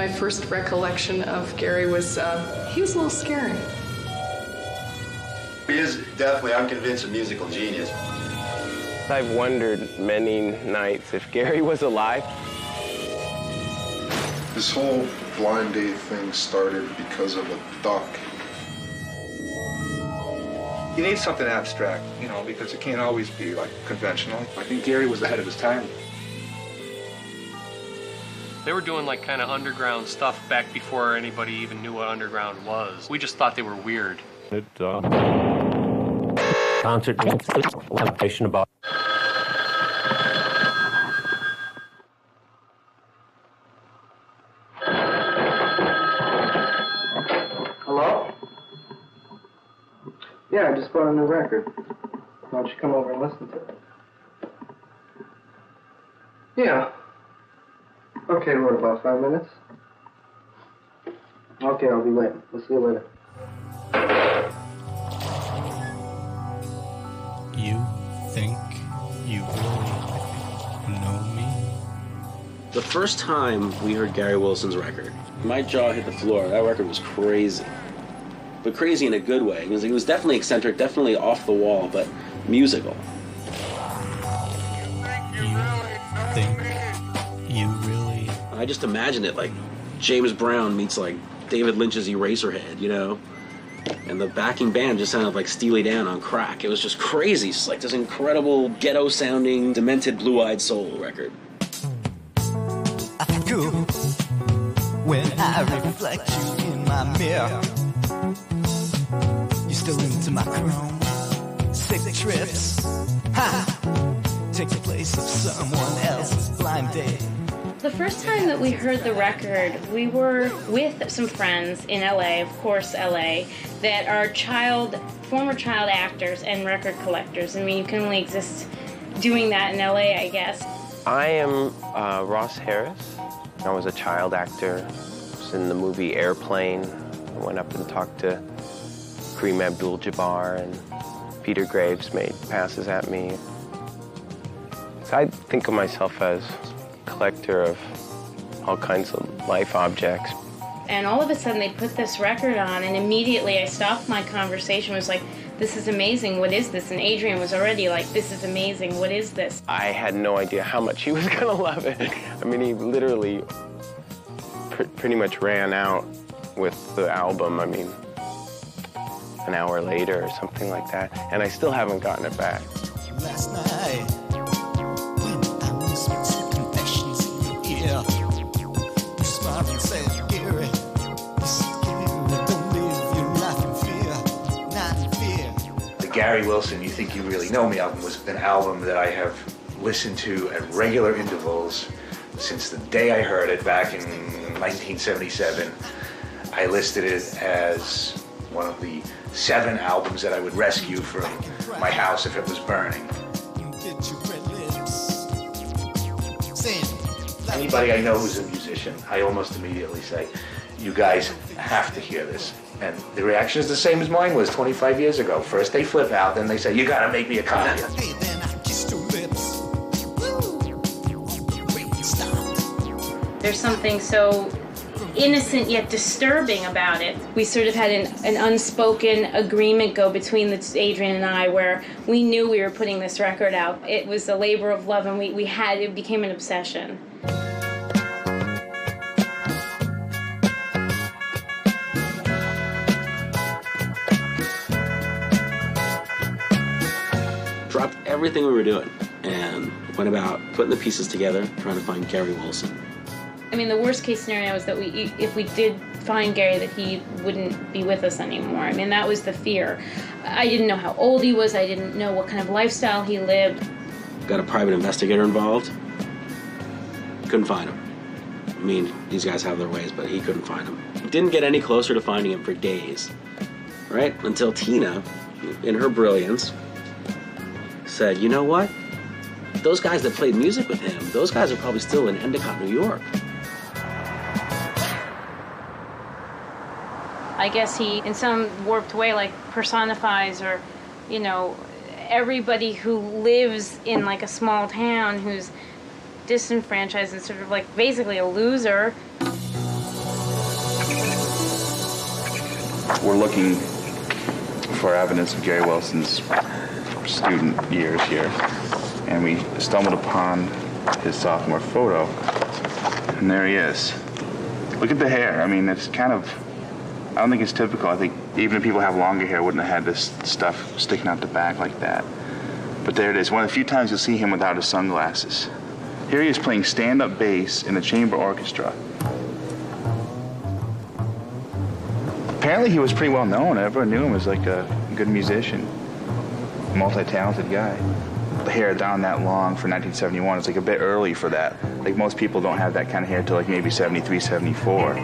My first recollection of Gary was he was a little scary. He is definitely, I'm convinced, a musical genius. I've wondered many nights if Gary was alive. This whole blind date thing started because of a duck. You need something abstract, you know, because it can't always be like conventional. I think Gary was ahead of his time. They were doing like kind of underground stuff back before anybody even knew what underground was. We just thought they were weird. Concert information about. Hello? Yeah, I just bought a new record. Why don't you come over and listen to it? Yeah. Okay, what, about 5 minutes? Okay, I'll be waiting. We'll see you later. You think you really know me? The first time we heard Gary Wilson's record, my jaw hit the floor. That record was crazy. But crazy in a good way. It was definitely eccentric, definitely off the wall, but musical. You think you really... I just imagined it like James Brown meets like David Lynch's Eraserhead, you know? And the backing band just sounded like Steely Dan on crack. It was just crazy. It's like this incredible ghetto-sounding, demented Blue-Eyed Soul record. I feel when I reflect you in my mirror. You still into my chrome, sick trips. Ha! Take the place of someone else's blind date. The first time that we heard the record, we were with some friends in LA, of course LA, that are former child actors and record collectors. I mean, you can only exist doing that in LA, I guess. I am Ross Harris. I was a child actor. I was in the movie Airplane. I went up and talked to Kareem Abdul-Jabbar, and Peter Graves made passes at me. So I think of myself as a collector of all kinds of life objects. And all of a sudden they put this record on, and immediately I stopped my conversation, was like, this is amazing, what is this? And Adrian was already like, this is amazing, what is this? I had no idea how much he was gonna love it. I mean, he literally pretty much ran out with the album, I mean, an hour later or something like that, and I still haven't gotten it back. Last night, when I whispered some confessions in your ear, you smiled and said, Gary, you're scary, don't live your life in fear, not in fear. The Gary Wilson, You Think You Really Know Me album was an album that I have listened to at regular intervals since the day I heard it back in 1977. I listed it as one of the 7 albums that I would rescue from my house if it was burning. Anybody I know who's a musician, I almost immediately say, you guys have to hear this. And the reaction is the same as mine was 25 years ago. First they flip out, then they say, you gotta make me a copy. There's something so innocent yet disturbing about it. We sort of had an unspoken agreement go between Adrian and I, where we knew we were putting this record out. It was a labor of love, and it became an obsession. Dropped everything we were doing and went about putting the pieces together, trying to find Gary Wilson. I mean, the worst case scenario is that if we did find Gary, that he wouldn't be with us anymore. I mean, that was the fear. I didn't know how old he was. I didn't know what kind of lifestyle he lived. Got a private investigator involved. Couldn't find him. I mean, these guys have their ways, but he couldn't find him. Didn't get any closer to finding him for days, right? Until Tina, in her brilliance, said, you know what? Those guys that played music with him, those guys are probably still in Endicott, New York. I guess he, in some warped way, like personifies, or, you know, everybody who lives in like a small town who's disenfranchised and sort of like basically a loser. We're looking for evidence of Gary Wilson's student years here, and we stumbled upon his sophomore photo, and there he is. Look at the hair. I mean, it's kind of, I don't think it's typical. I think even if people have longer hair, wouldn't have had this stuff sticking out the back like that. But there it is. One of the few times you'll see him without his sunglasses. Here he is playing stand-up bass in a chamber orchestra. Apparently he was pretty well known. Everyone knew him as like a good musician, multi-talented guy. The hair down that long for 1971 is like a bit early for that. Like most people don't have that kind of hair till like maybe 73, 74.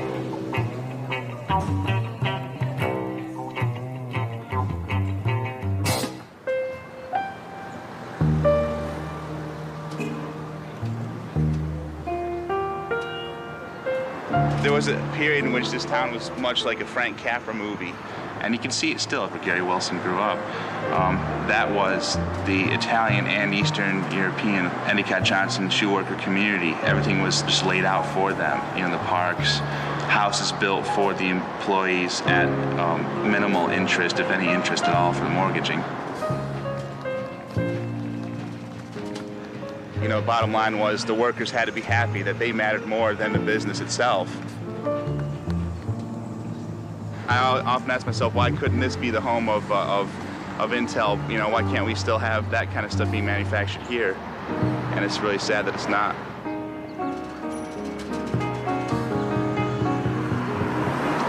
There was a period in which this town was much like a Frank Capra movie, and you can see it still where Gary Wilson grew up. That was the Italian and Eastern European Endicott Johnson shoe worker community. Everything was just laid out for them. You know, the parks, houses built for the employees at minimal interest, if any interest at all, for the mortgaging. You know, bottom line was the workers had to be happy that they mattered more than the business itself. I often ask myself, why couldn't this be the home of Intel? You know, why can't we still have that kind of stuff being manufactured here? And it's really sad that it's not.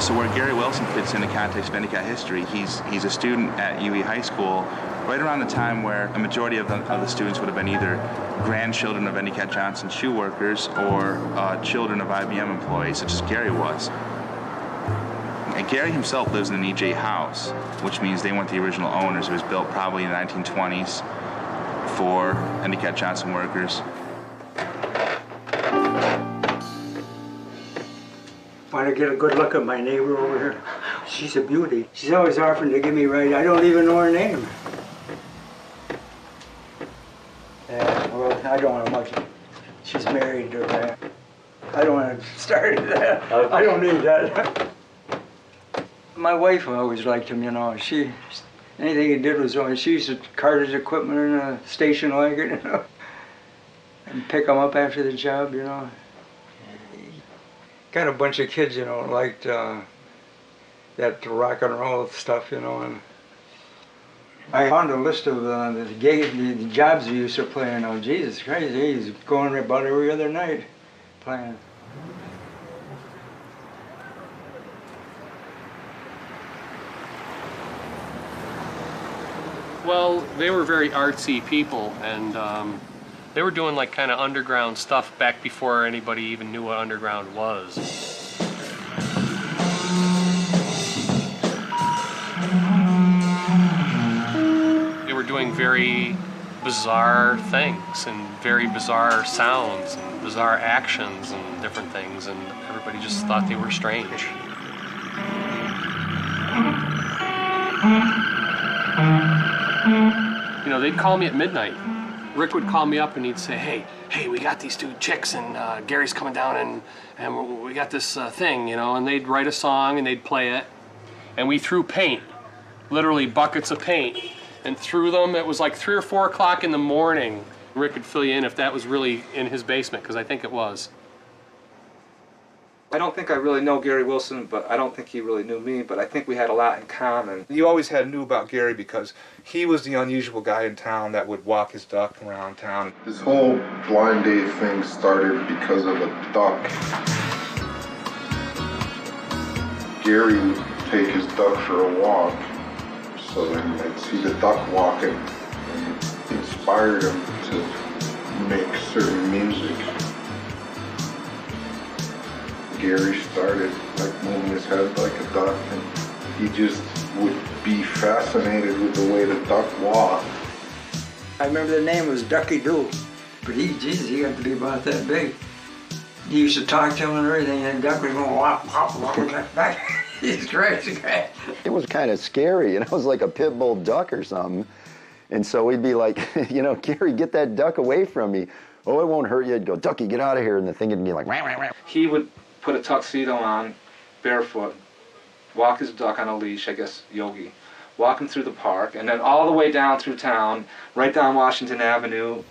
So where Gary Wilson fits in the context of Endicott history, he's a student at UE High School right around the time where a majority of the students would have been either grandchildren of Endicott Johnson shoe workers or children of IBM employees, such as Gary was. And Gary himself lives in an EJ house, which means they weren't the original owners. It was built probably in the 1920s for Endicott Johnson workers. Want to get a good look at my neighbor over here? She's a beauty. She's always offering to give me right. I don't even know her name. Yeah, well, I don't want to much. She's married to her. I don't want to start that. I don't need that. My wife always liked him, you know. Anything he did was wrong. She used to cart his equipment in a station wagon, you know, and pick him up after the job, you know. Got a bunch of kids, you know, liked that rock and roll stuff, you know. And I found a list of the jobs he used to play in. Oh, Jesus Christ, he's going about every other night playing. Well, they were very artsy people, and they were doing like kind of underground stuff back before anybody even knew what underground was. They were doing very bizarre things and very bizarre sounds and bizarre actions and different things, and everybody just thought they were strange. You know, they'd call me at midnight. Rick would call me up and he'd say, hey, we got these two chicks and Gary's coming down and we got this thing, you know, and they'd write a song and they'd play it. And we threw paint, literally buckets of paint, and threw them. It was like 3 or 4 o'clock in the morning. Rick could fill you in if that was really in his basement, because I think it was. I don't think I really know Gary Wilson, but I don't think he really knew me, but I think we had a lot in common. You always knew about Gary because he was the unusual guy in town that would walk his duck around town. This whole blind date thing started because of a duck. Gary would take his duck for a walk, so then I'd see the duck walking, and it inspired him to make certain music. Gary started like moving his head like a duck, and he just would be fascinated with the way the duck walked. I remember the name was Ducky Doo, but he got to be about that big. He used to talk to him and everything, and Duck was going wop, wop, wop, back. He's crazy. It was kind of scary, and it was like a pit bull duck or something. And so we'd be like, you know, Gary, get that duck away from me. Oh, it won't hurt you. I'd go, Ducky, get out of here. And the thing would be like, wah, wah, wah. He would put a tuxedo on, barefoot, walk his duck on a leash, I guess Yogi, walk him through the park, and then all the way down through town, right down Washington Avenue.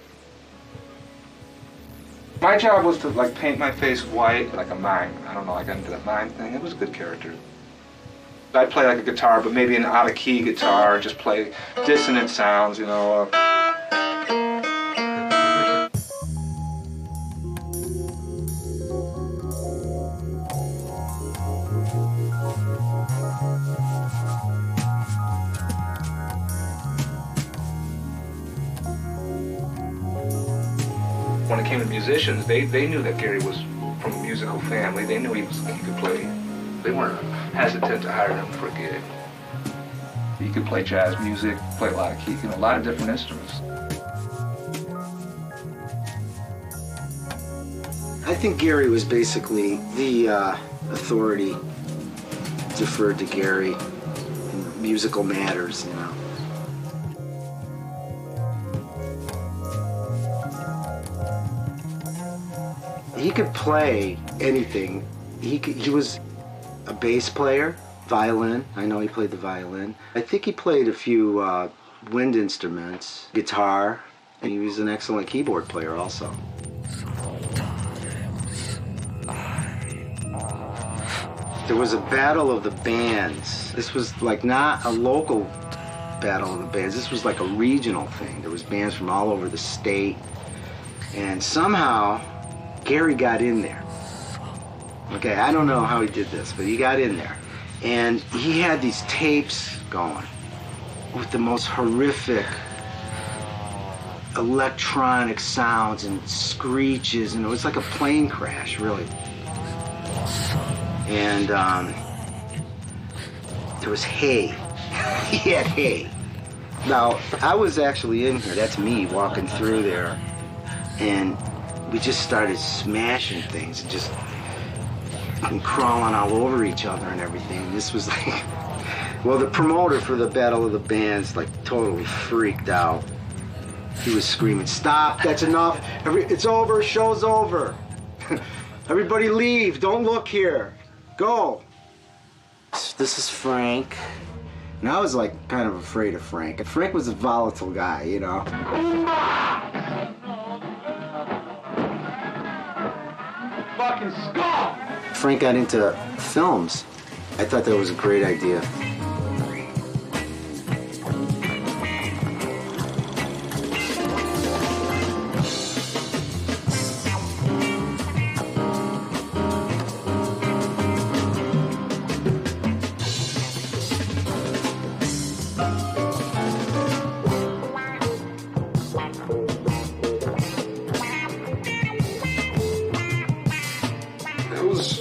My job was to like paint my face white like a mime. I don't know, I got into that mime thing. It was a good character. I'd play like a guitar, but maybe an out-of-key guitar, just play dissonant sounds, you know. When it came to musicians, they knew that Gary was from a musical family. They knew he could play. They weren't hesitant to hire him for a gig. He could play jazz music, play a lot of keys, a lot of different instruments. I think Gary was basically the authority, deferred to Gary in musical matters, you know. He could play anything. He was a bass player, violin. I know he played the violin. I think he played a few wind instruments, guitar, and he was an excellent keyboard player also. There was a battle of the bands. This was like not a local battle of the bands. This was like a regional thing. There was bands from all over the state. And somehow, Gary got in there. Okay, I don't know how he did this, but he got in there. And he had these tapes going with the most horrific electronic sounds and screeches, and it was like a plane crash, really. And there was hay. He had hay. Now, I was actually in here. That's me walking through there. And we just started smashing things and just crawling all over each other and everything. And this was like, well, the promoter for the Battle of the Bands like totally freaked out. He was screaming, "Stop, that's enough. It's over, show's over. Everybody leave, don't look here. Go." This is Frank. And I was like kind of afraid of Frank. Frank was a volatile guy, you know. Fucking skull! Frank got into films. I thought that was a great idea.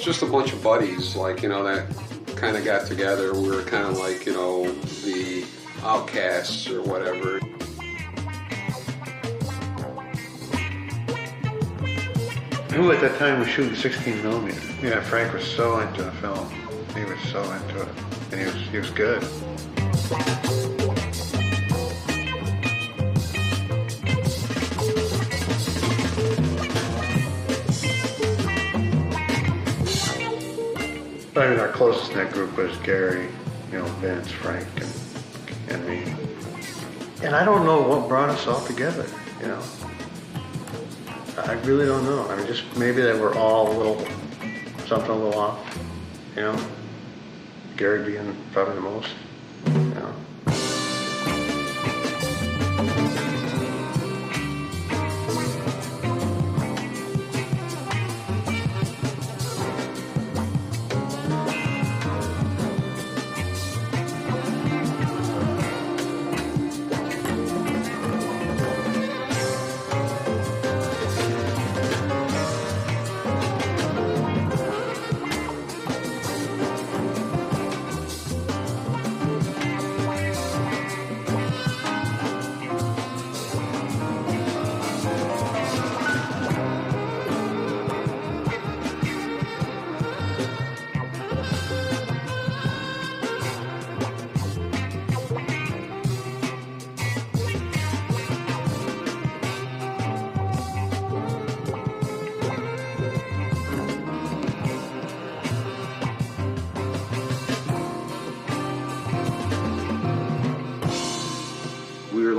Just a bunch of buddies, like, you know, that kind of got together. We were kind of like, you know, the outcasts or whatever. Who at that time was shooting 16 millimeter? Yeah, Frank was so into the film. He was so into it, and he was good. I mean, our closest knit group was Gary, you know, Vince, Frank, and me. And I don't know what brought us all together, you know. I really don't know. I mean, just maybe that we're all something a little off, you know. Gary being probably the most, you know.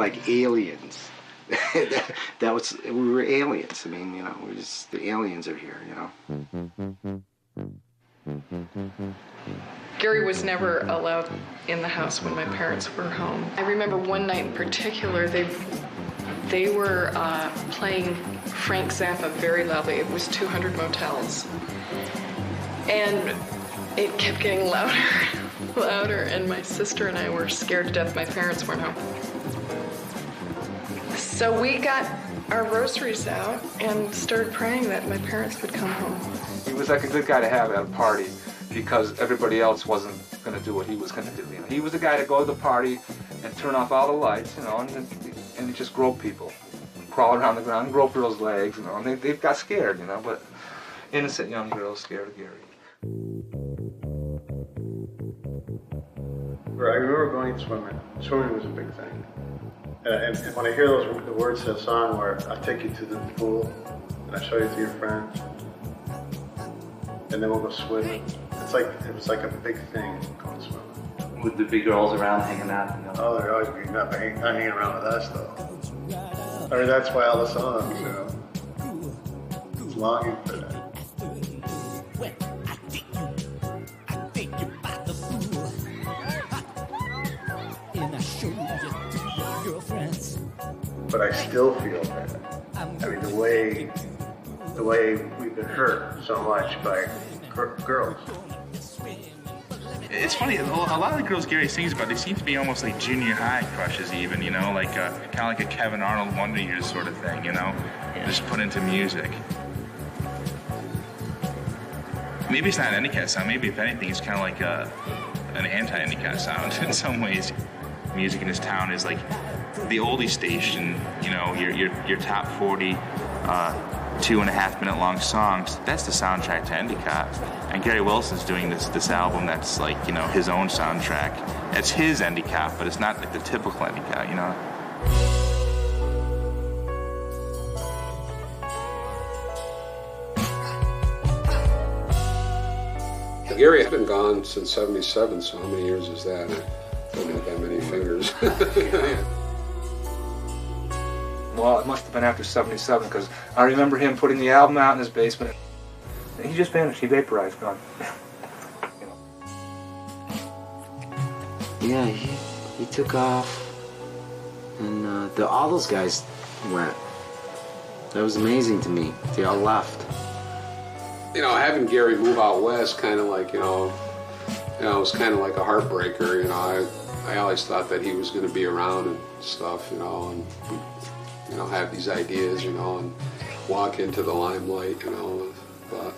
like aliens. that was, we were aliens. I mean, you know, we're just, the aliens are here, you know. Gary was never allowed in the house when my parents were home. I remember one night in particular, they were playing Frank Zappa very loudly. It was 200 Motels. And it kept getting louder, louder, and my sister and I were scared to death. My parents weren't home. So we got our rosaries out and started praying that my parents would come home. He was like a good guy to have at a party because everybody else wasn't going to do what he was going to do. You know, he was the guy to go to the party and turn off all the lights, you know, and he just grope people, crawl around the ground, grope girls' legs, you know, and they got scared, you know, but innocent young girls scared of Gary. I remember going swimming. Swimming was a big thing. And when I hear the words to the song where I take you to the pool and I show you to your friends, and then we'll go swimming. It was like a big thing going swimming. Would there be girls around hanging out? You know? Oh, there'd always be not hanging around with us though. I mean, that's why all the songs, you know, it's longing for that. But I still feel that. I mean, the way we've been hurt so much by girls. It's funny, a lot of the girls Gary sings about, they seem to be almost like junior high crushes even, you know, like kind of like a Kevin Arnold Wonder Years sort of thing, you know, just put into music. Maybe it's not an Endicat sound, maybe if anything it's kind of like an anti-Endicat sound in some ways. Music in this town is like the oldie station, you know, your top 40 2.5 minute long songs. That's the soundtrack to Endicott. And Gary Wilson's doing this album that's like, you know, his own soundtrack. It's his Endicott, but it's not like the typical Endicott, you know. Gary had been gone since '77, so how many years is that? I don't have that many fingers. Well, it must have been after '77 because I remember him putting the album out in his basement. He just vanished. He vaporized, gone. Yeah, he took off, and all those guys went. That was amazing to me. They all left. You know, having Gary move out west, kind of like, you know, it was kind of like a heartbreaker. You know, I always thought that he was going to be around and stuff, you know, and you know, have these ideas, you know, and walk into the limelight, you know, but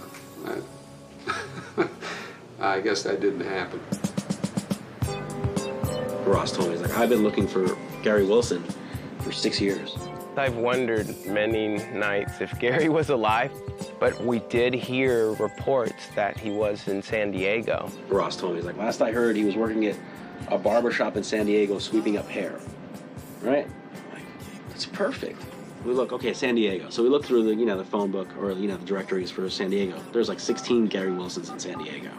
I guess that didn't happen. Ross told me, he's like, I've been looking for Gary Wilson for 6 years. I've wondered many nights if Gary was alive, but we did hear reports that he was in San Diego. Ross told me, he's like, last I heard he was working at a barbershop in San Diego sweeping up hair, right? I'm like, that's perfect. We look, okay, San Diego. So we look through the, you know, the phone book or, you know, the directories for San Diego. There's like 16 Gary Wilsons in San Diego.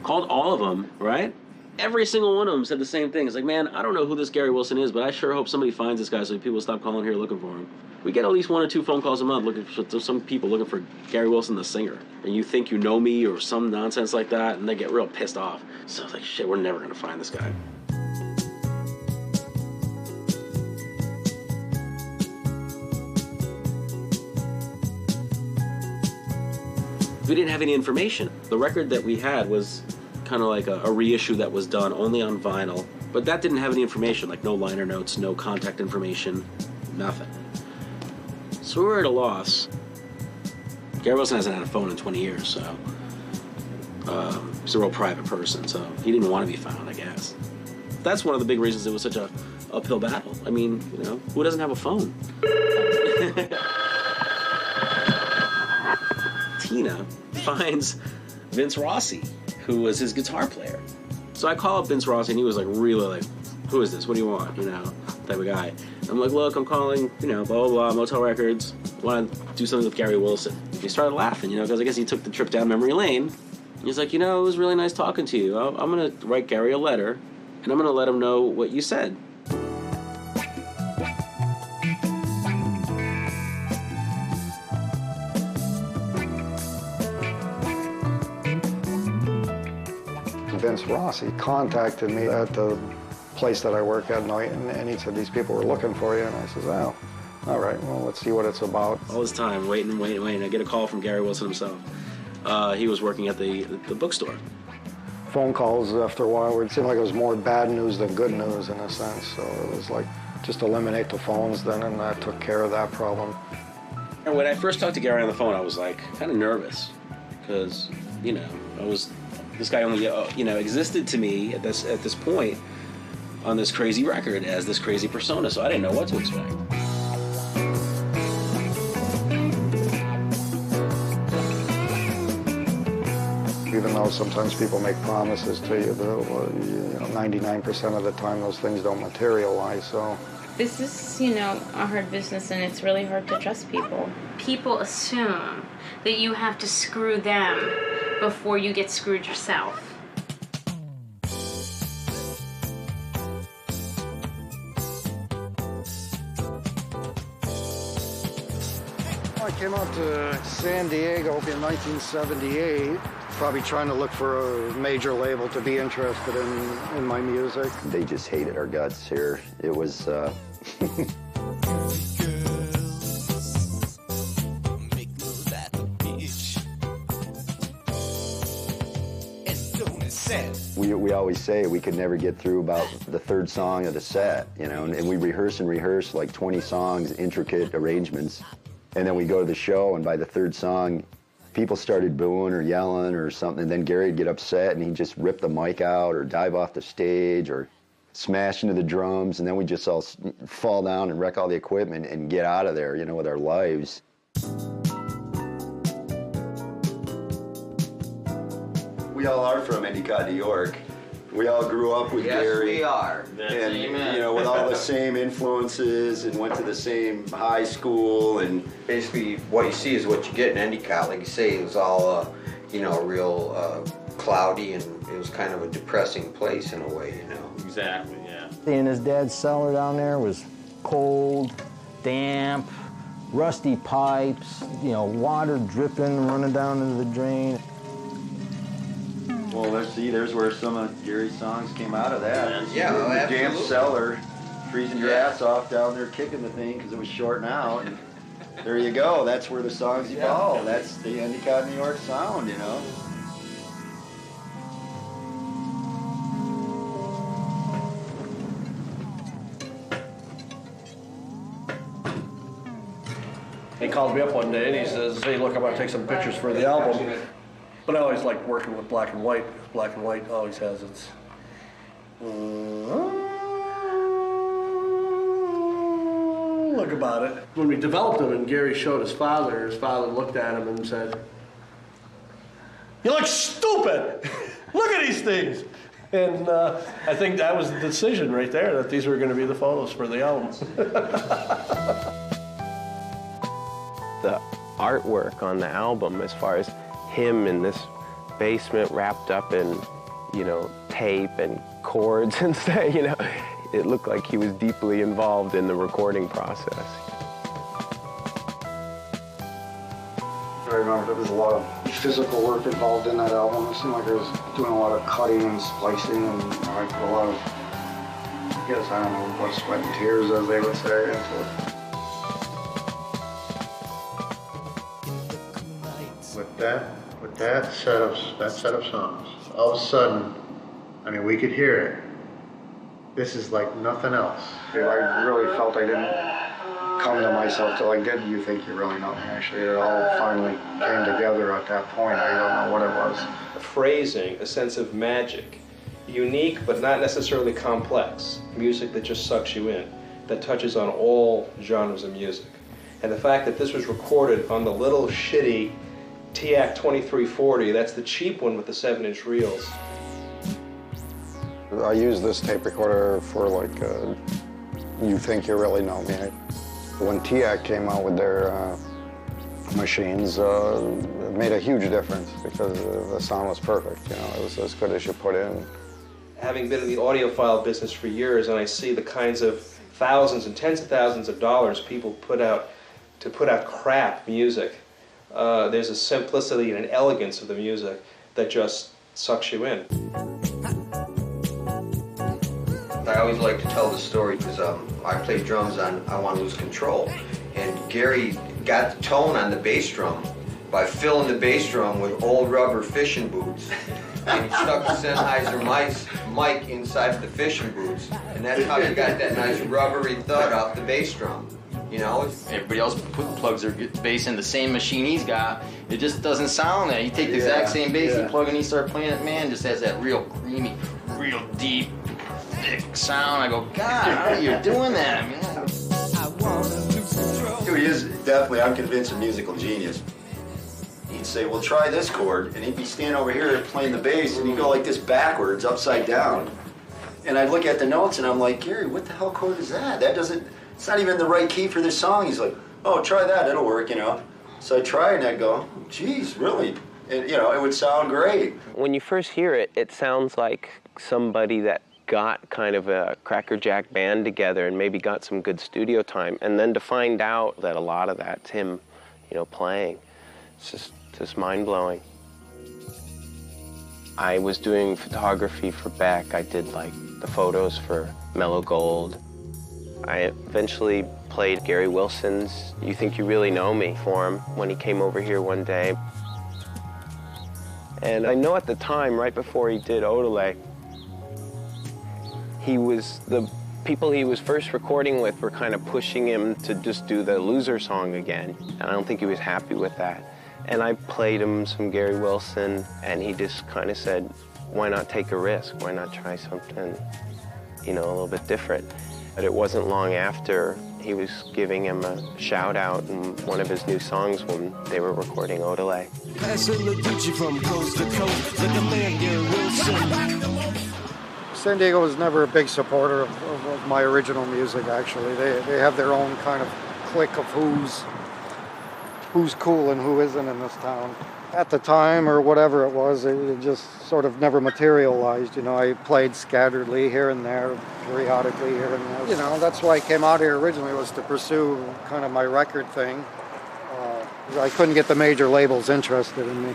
Called all of them, right? Every single one of them said the same thing. It's like, man, I don't know who this Gary Wilson is, but I sure hope somebody finds this guy so people stop calling here looking for him. We get at least 1 or 2 phone calls a month looking for some people looking for Gary Wilson, the singer. And you think you know me or some nonsense like that, and they get real pissed off. So it's like, shit, we're never going to find this guy. We didn't have any information. The record that we had was kind of like a reissue that was done only on vinyl, but that didn't have any information, like no liner notes, no contact information, nothing. So we were at a loss. Gary Wilson hasn't had a phone in 20 years, so he's a real private person, so he didn't want to be found, I guess. That's one of the big reasons it was such a uphill battle. I mean, you know, who doesn't have a phone? Tina finds Vince Rossi, who was his guitar player. So I call up Vince Rossi, and he was like, really like, who is this? What do you want? You know, type of guy. I'm like, look, I'm calling, you know, blah, blah, blah, Motel Records. Want to do something with Gary Wilson. He started laughing, you know, because I guess he took the trip down memory lane. He's like, you know, it was really nice talking to you. I'm going to write Gary a letter, and I'm going to let him know what you said. Vince Ross. He contacted me at the place that I work at night, and he said, these people were looking for you. And I said, oh, all right, well, let's see what it's about. All this time, waiting. I get a call from Gary Wilson himself. He was working at the bookstore. Phone calls after a while, it seemed like it was more bad news than good news in a sense. So it was like, just eliminate the phones then, and that took care of that problem. And when I first talked to Gary on the phone, I was like kind of nervous because, you know, this guy only, existed to me at this point on this crazy record as this crazy persona, so I didn't know what to expect. Even though sometimes people make promises to you, 99% of the time those things don't materialize, so. This is, a hard business, and it's really hard to trust people. People assume that you have to screw them before you get screwed yourself. I came out to San Diego in 1978, probably trying to look for a major label to be interested in my music. They just hated our guts here. It was, We always say we could never get through about the third song of the set, and we rehearse like 20 songs, intricate arrangements, and then we go to the show, and by the third song, people started booing or yelling or something, and then Gary'd get upset, and he'd just rip the mic out or dive off the stage or smash into the drums, and then we just all fall down and wreck all the equipment and get out of there, with our lives. We all are from Endicott, New York. We all grew up with Gary. Yes, we are. And, with all the same influences and went to the same high school. And basically, what you see is what you get in Endicott. Like you say, it was all, real cloudy, and it was kind of a depressing place in a way, Exactly, yeah. In his dad's cellar down there was cold, damp, rusty pipes, water dripping, running down into the drain. Well, there's where some of Gary's songs came out of that. Yeah, the damp cellar, freezing your ass off down there, kicking the thing because it was shorting out. And there you go. That's where the songs evolved. That's the Endicott, New York sound, He called me up one day and he says, hey, look, I'm going to take some pictures for the album. But I always like working with black and white. Black and white always has its look about it. When we developed them and Gary showed his father looked at him and said, you look stupid! Look at these things! And I think that was the decision right there, that these were going to be the photos for the album. The artwork on the album, as far as him in this basement wrapped up in, tape and cords and stuff, it looked like he was deeply involved in the recording process. I remember there was a lot of physical work involved in that album. It seemed like I was doing a lot of cutting and splicing and I put a lot of, I don't know, blood, sweat, and tears, as they would say, into it. With that set of songs, all of a sudden, we could hear it. This is like nothing else. I really felt I didn't come to myself till I did You Think You Really Know Me. Actually, it all finally came together at that point. I don't know what it was. Phrasing, a sense of magic, unique but not necessarily complex, music that just sucks you in, that touches on all genres of music. And the fact that this was recorded on the little shitty TEAC 2340, that's the cheap one with the 7-inch reels. I use this tape recorder for You Think You Really Know Me. When TEAC came out with their machines, it made a huge difference because the sound was perfect. It was as good as you put in. Having been in the audiophile business for years, and I see the kinds of thousands and tens of thousands of dollars people put out to put out crap music. There's a simplicity and an elegance of the music that just sucks you in. I always like to tell the story because I played drums on I Want to Lose Control, and Gary got the tone on the bass drum by filling the bass drum with old rubber fishing boots, and he stuck the Sennheiser mic inside of the fishing boots, and that's how you got that nice rubbery thud off the bass drum. You know, everybody else plugs their bass in the same machine he's got. It just doesn't sound that. You take the exact same bass, you plug in, you start playing it, man, it just has that real creamy, real deep, thick sound. I go, God, how are you doing that, man? Dude, he is definitely, I'm convinced, a musical genius. He'd say, well, try this chord, and he'd be standing over here playing the bass, and he'd go like this backwards, upside down. And I'd look at the notes, and I'm like, Gary, what the hell chord is that? That doesn't, it's not even the right key for this song. He's like, oh, try that, it'll work, you know. So I try, and I'd go, geez, really? And, you know, it would sound great. When you first hear it, it sounds like somebody that got kind of a Cracker Jack band together and maybe got some good studio time, and then to find out that a lot of that's him, you know, playing, it's just mind-blowing. I was doing photography for Beck. I did like the photos for Mellow Gold. I eventually played Gary Wilson's You Think You Really Know Me for him when he came over here one day. And I know at the time, right before he did Odelay, the people he was first recording with were kind of pushing him to just do the Loser song again. And I don't think he was happy with that. And I played him some Gary Wilson, and he just kind of said, why not take a risk? Why not try something, you know, a little bit different? But it wasn't long after he was giving him a shout out in one of his new songs when they were recording Odelay. From coast to coast, like a man, Gary Wilson. San Diego was never a big supporter of my original music, actually. They have their own kind of clique of who's cool and who isn't in this town. At the time, or whatever it was, it just sort of never materialized. You know, I played scatteredly here and there, periodically here and there. You know, that's why I came out here originally, was to pursue kind of my record thing. I couldn't get the major labels interested in me.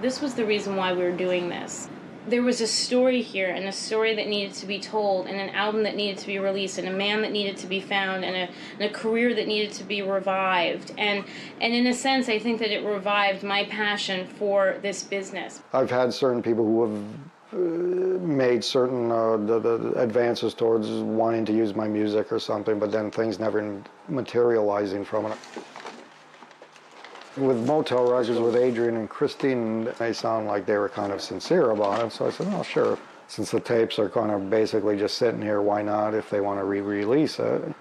This was the reason why we were doing this. There was a story here, and a story that needed to be told, and an album that needed to be released, and a man that needed to be found, and a career that needed to be revived. And in a sense, I think that it revived my passion for this business. I've had certain people who have made certain the advances towards wanting to use my music or something, but then things never materializing from it. With Motel Records, with Adrian and Christine, they sound like they were kind of sincere about it, so I said, oh, sure. Since the tapes are kind of basically just sitting here, why not if they want to re-release it?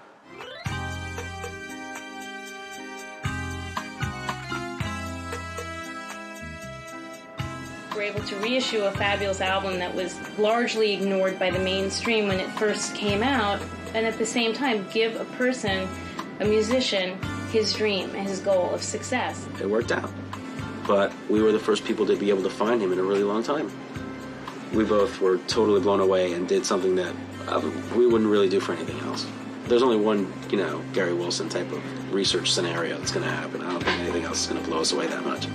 We're able to reissue a fabulous album that was largely ignored by the mainstream when it first came out, and at the same time give a person, a musician, his dream and his goal of success. It worked out. But we were the first people to be able to find him in a really long time. We both were totally blown away and did something that we wouldn't really do for anything else. There's only one, you know, Gary Wilson type of research scenario that's going to happen. I don't think anything else is going to blow us away that much.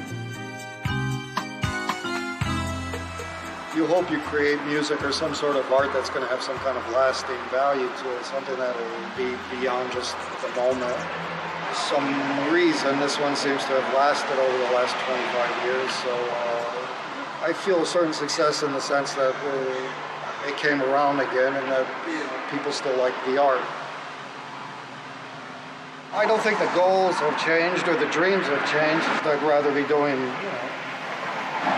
You hope you create music or some sort of art that's going to have some kind of lasting value to it, something that will be beyond just the moment. For some reason, this one seems to have lasted over the last 25 years, so I feel a certain success in the sense that it came around again and that people still like the art. I don't think the goals have changed or the dreams have changed. I'd rather be doing,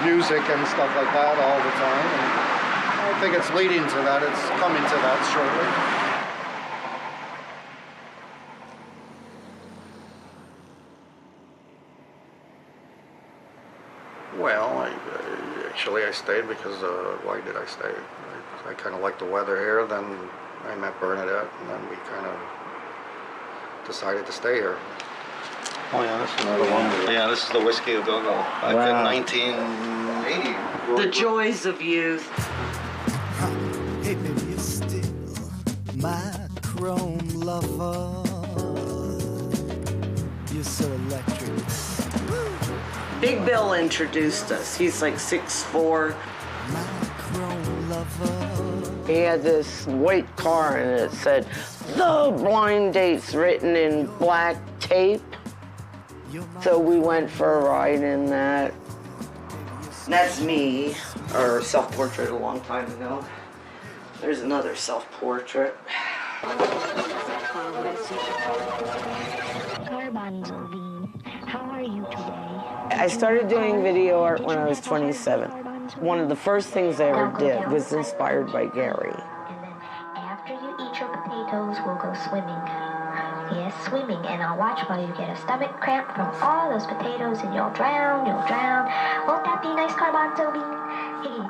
music and stuff like that all the time. And I think it's leading to that. It's coming to that shortly. Well, I stayed because, why did I stay? I kind of liked the weather here, then I met Bernadette, and then we kind of decided to stay here. Oh yeah, this is another one. Yeah, this is the Whiskey A Go Go, back in 1980. The joys of youth. Hey baby, you're still my chrome lover. You're so electric. Big Bill introduced us. He's like 6'4". He had this white car and it said, "The Blind Dates" written in black tape. So we went for a ride in that. That's me, or self-portrait a long time ago. There's another self-portrait. How are you today? I started doing video art when I was 27. One of the first things I ever did was inspired by Gary. After you eat your potatoes, we'll go swimming. Yes, swimming, and I'll watch while you get a stomach cramp from all those potatoes, and you'll drown, you'll drown. Won't that be nice, Garbanzo Bean?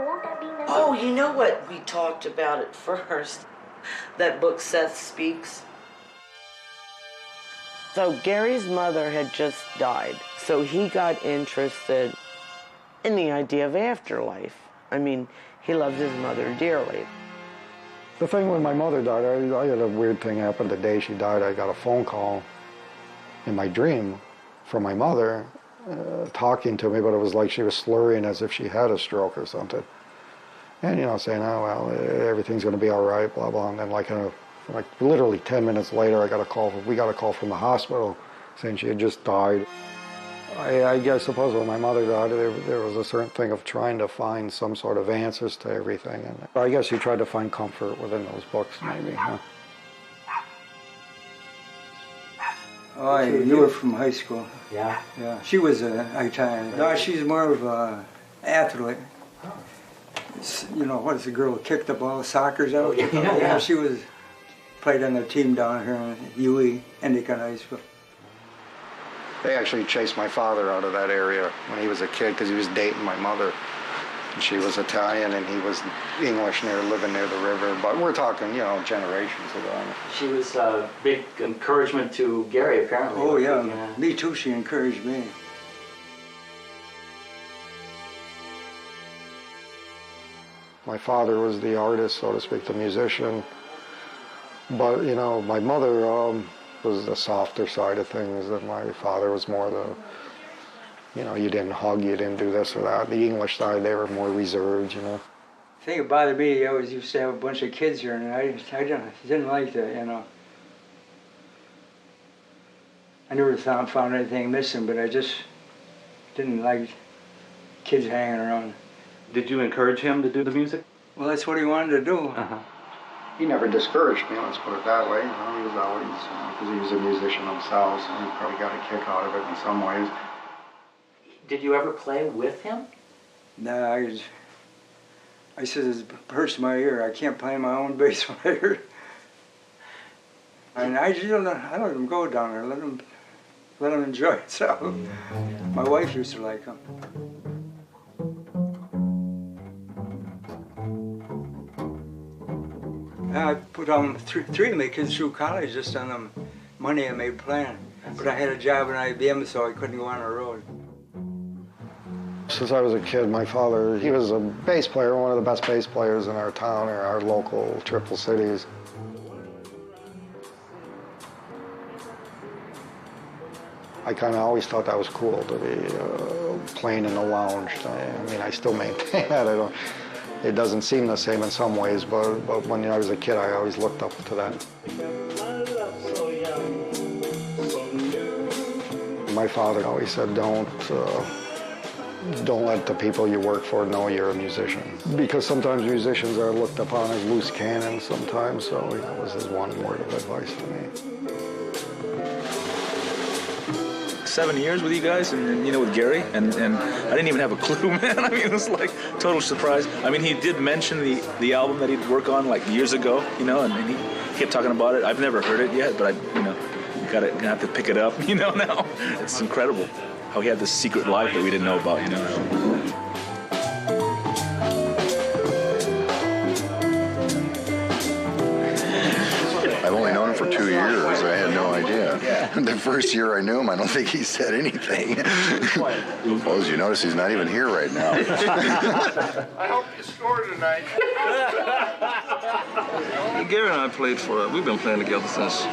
Won't that be nice? Oh, you know what we talked about at first? That book, Seth Speaks. So Gary's mother had just died, so he got interested in the idea of afterlife. I mean, he loved his mother dearly. The thing when my mother died, I had a weird thing happen the day she died. I got a phone call in my dream from my mother talking to me, but it was like she was slurring as if she had a stroke or something. And, you know, saying, "Oh, well, everything's going to be all right, blah, blah." And then like literally 10 minutes later, we got a call from the hospital saying she had just died. I suppose when my mother died, there was a certain thing of trying to find some sort of answers to everything. And I guess you tried to find comfort within those books, maybe, huh? Oh, you were from high school. Yeah? Yeah. She was an Italian. No, she's more of an athlete. You know, what is the girl who kicked the ball? Soccer's out? Yeah. She played on the team down here in UE, Endicott High School. They actually chased my father out of that area when he was a kid because he was dating my mother. And she was Italian and he was English, living near the river. But we're talking, you know, generations ago. She was a big encouragement to Gary, apparently. Oh, yeah. Me too. She encouraged me. My father was the artist, so to speak, the musician. But, you know, my mother was the softer side of things, and my father was more the, you know, you didn't hug, you didn't do this or that. The English side, they were more reserved, you know. The thing that bothered me, I always used to have a bunch of kids here, and I didn't like that, you know. I never found anything missing, but I just didn't like kids hanging around. Did you encourage him to do the music? Well, that's what he wanted to do. He never discouraged me, let's put it that way. You know, he was always, because he was a musician himself, so he probably got a kick out of it in some ways. Did you ever play with him? No, I said, it hurts my ear. I can't play my own bass player. And I let him go down there, let him enjoy himself. My wife used to like him. I put three of my kids through college just on the money I made playing. But I had a job at IBM, so I couldn't go on the road. Since I was a kid, my father, he was a bass player, one of the best bass players in our town, or our local Triple Cities. I kind of always thought that was cool to be playing in the lounge. I mean, I still maintain that. It doesn't seem the same in some ways, but when I was a kid, I always looked up to that. My father always said, don't let the people you work for know you're a musician. Because sometimes musicians are looked upon as loose cannons sometimes, so that was his one word of advice to me. 7 years with you guys, and you know, with Gary, and I didn't even have a clue, man. I mean, it was like total surprise. I mean, he did mention the album that he'd work on like years ago, you know, and he kept talking about it. I've never heard it yet, but gonna have to pick it up, you know. Now it's incredible how he had this secret life that we didn't know about, you know. I've only known him for 2 years. I had no idea. The first year I knew him, I don't think he said anything. Well, as you notice, he's not even here right now. I hope you score tonight. Gary and I we've been playing together since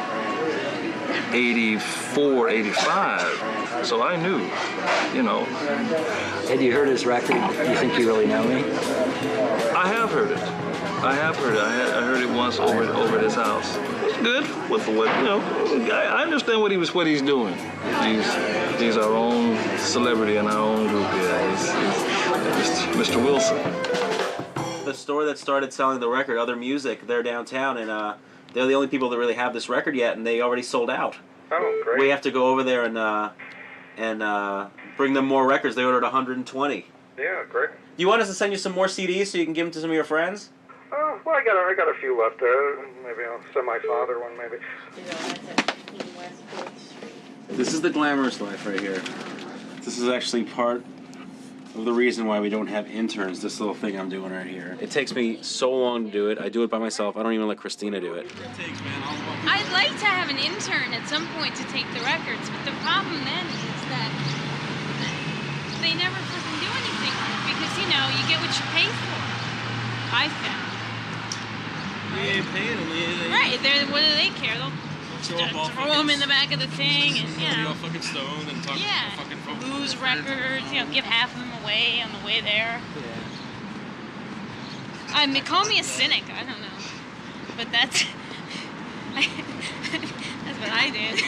84, 85. So I knew, you know. Had you heard his record? You think you really know me? I have heard it. I have heard it. I heard it once over at his house. It's good. With what, you know, I understand what he's doing. He's our own celebrity in our own group here. He's Mr. Wilson. The store that started selling the record, Other Music, they're downtown, and they're the only people that really have this record yet, and they already sold out. Oh, great. We have to go over there and bring them more records. They ordered 120. Yeah, great. Do you want us to send you some more CDs so you can give them to some of your friends? Oh, well, I got a few left there. Maybe I'll send my father one, maybe. This is the glamorous life right here. This is actually part of the reason why we don't have interns, this little thing I'm doing right here. It takes me so long to do it. I do it by myself. I don't even let Christina do it. I'd like to have an intern at some point to take the records, but the problem then is that they never fucking do anything because, you know, you get what you pay for. I found. We ain't paying them. Right, what do they care? They'll throw them in the back of the thing and, you know. fucking stoned and talk fucking lose records, you know, give half of them away on the way there. I mean, call me a cynic, I don't know. But that's that's what I did.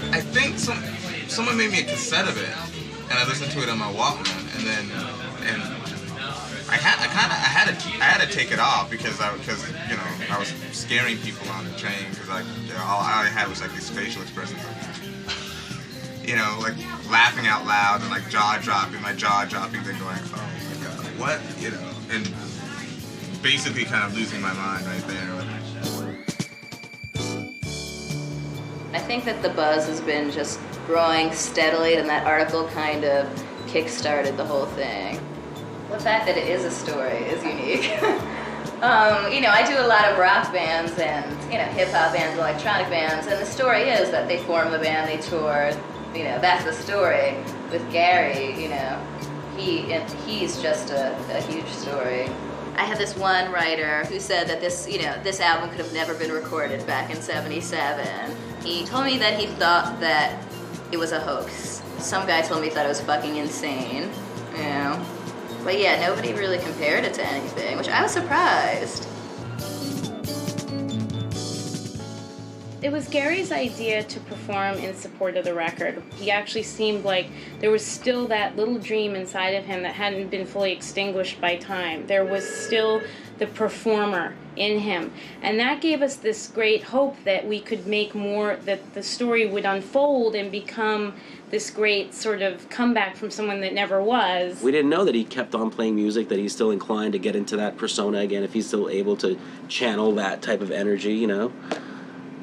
I think someone made me a cassette of it, and I listened to it on my Walkman, and I had to take it off because you know I was scaring people on the train because all I had was like these facial expressions, like, you know, like laughing out loud and like jaw dropping, then going, oh my god, what, you know, and basically kind of losing my mind right there. I think that the buzz has been just growing steadily, and that article kind of kick-started the whole thing. The fact that it is a story is unique. You know, I do a lot of rock bands and, you know, hip-hop bands, electronic bands, and the story is that they formed the band, they toured, you know, that's the story. With Gary, you know, he's just a huge story. I had this one writer who said that this album could have never been recorded back in '77. He told me that he thought that it was a hoax. Some guy told me he thought it was fucking insane, you know. But yeah, nobody really compared it to anything, which I was surprised. It was Gary's idea to perform in support of the record. He actually seemed like there was still that little dream inside of him that hadn't been fully extinguished by time. There was still the performer in him. And that gave us this great hope that we could make more, that the story would unfold and become this great sort of comeback from someone that never was. We didn't know that he kept on playing music, that he's still inclined to get into that persona again, if he's still able to channel that type of energy, you know?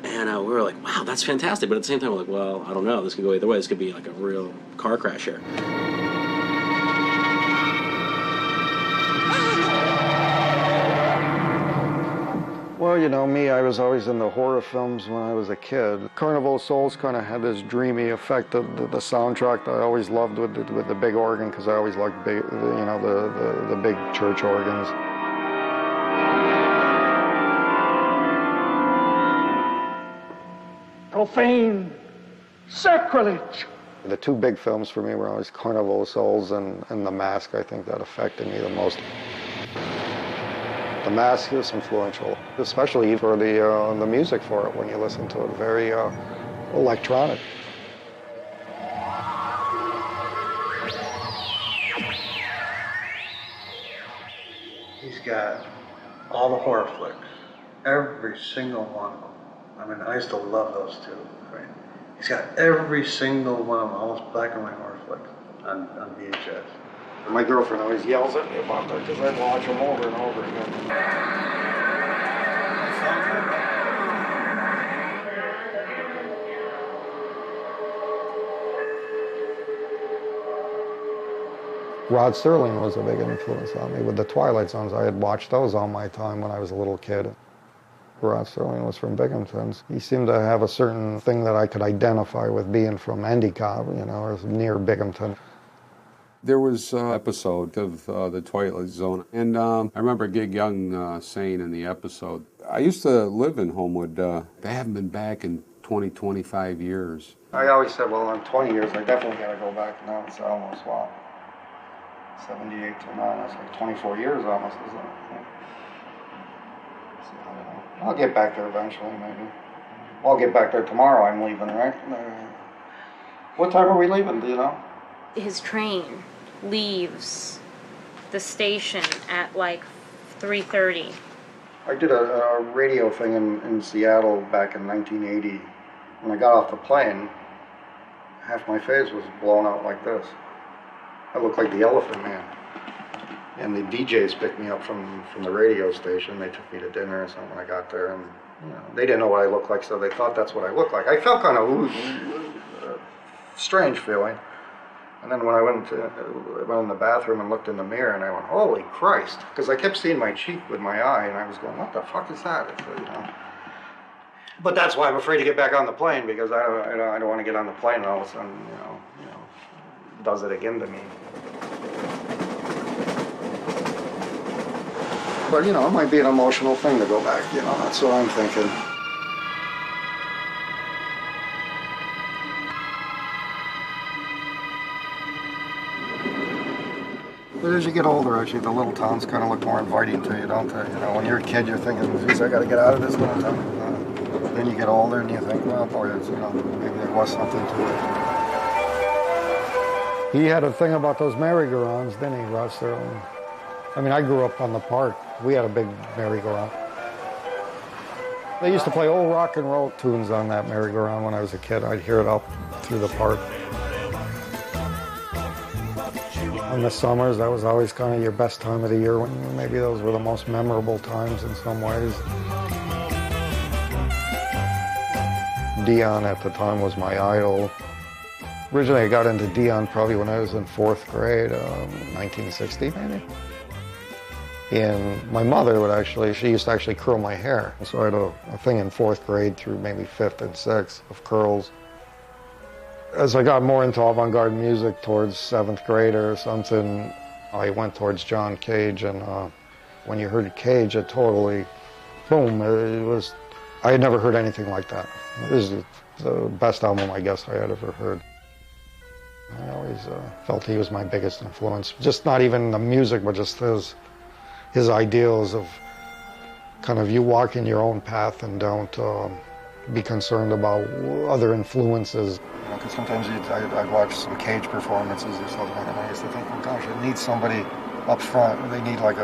And we were like, wow, that's fantastic. But at the same time, we're like, well, I don't know. This could go either way. This could be like a real car crash here. Well, you know, me, I was always in the horror films when I was a kid. Carnival of Souls kind of had this dreamy effect. The soundtrack that I always loved with the big organ, because I always liked big, you know, the big church organs. Profane, sacrilege. The two big films for me were always Carnival of Souls and The Mask. I think that affected me the most. The Mask is influential, especially for the music for it when you listen to it. Very electronic. He's got all the horror flicks, every single one of them. I mean, I used to love those two. Right? He's got every single one of them, all those black and white horror flicks on VHS. My girlfriend always yells at me about that because I watch them over and over again. Rod Serling was a big influence on me with the Twilight Zones. I had watched those all my time when I was a little kid. Rod Sterling was from Binghamton. He seemed to have a certain thing that I could identify with being from Endicott, you know, or near Binghamton. There was an episode of The Twilight Zone, and I remember Gig Young saying in the episode, I used to live in Homewood. They haven't been back in 20, 25 years. I always said, well, in 20 years, I definitely got to go back now. It's almost, 78 to now, that's like 24 years almost, isn't it? Yeah. So, I don't know. I'll get back there eventually, maybe. I'll get back there tomorrow. I'm leaving, right? What time are we leaving, do you know? His train leaves the station at like 3:30. I did a radio thing in Seattle back in 1980. When I got off the plane, half my face was blown out like this. I looked like the Elephant Man. And the DJs picked me up from the radio station. They took me to dinner or something when I got there. And you know, they didn't know what I looked like, so they thought that's what I looked like. I felt kind of strange feeling. And then when I went in the bathroom and looked in the mirror, and I went, holy Christ. Because I kept seeing my cheek with my eye, and I was going, what the fuck is that? You know. But that's why I'm afraid to get back on the plane, because I don't want to get on the plane and all of a sudden, you know, does it again to me. But, you know, it might be an emotional thing to go back, you know, that's what I'm thinking. But as you get older, actually, the little towns kind of look more inviting to you, don't they? You know, when you're a kid, you're thinking, geez, I got to get out of this little town. Then you get older and you think, well, boy, you know, maybe there was something to it. He had a thing about those merry-go-rounds, didn't he, Rod Sterling? I mean, I grew up on the park. We had a big merry-go-round. They used to play old rock and roll tunes on that merry-go-round when I was a kid. I'd hear it up through the park. In the summers, that was always kind of your best time of the year. When maybe those were the most memorable times in some ways. Dion at the time was my idol. Originally, I got into Dion probably when I was in 4th grade, 1960 maybe. And my mother she used to actually curl my hair. So I had a thing in 4th grade through maybe 5th and 6th of curls. As I got more into avant-garde music towards 7th grade or something, I went towards John Cage, and when you heard Cage, it totally, boom, I had never heard anything like that. It was the best album I guess I had ever heard. I always felt he was my biggest influence, just not even the music, but just his ideals of kind of you walk in your own path and don't be concerned about other influences. Because sometimes I'd watch some Cage performances or something, and I used to think, oh gosh, it needs somebody up front. They need like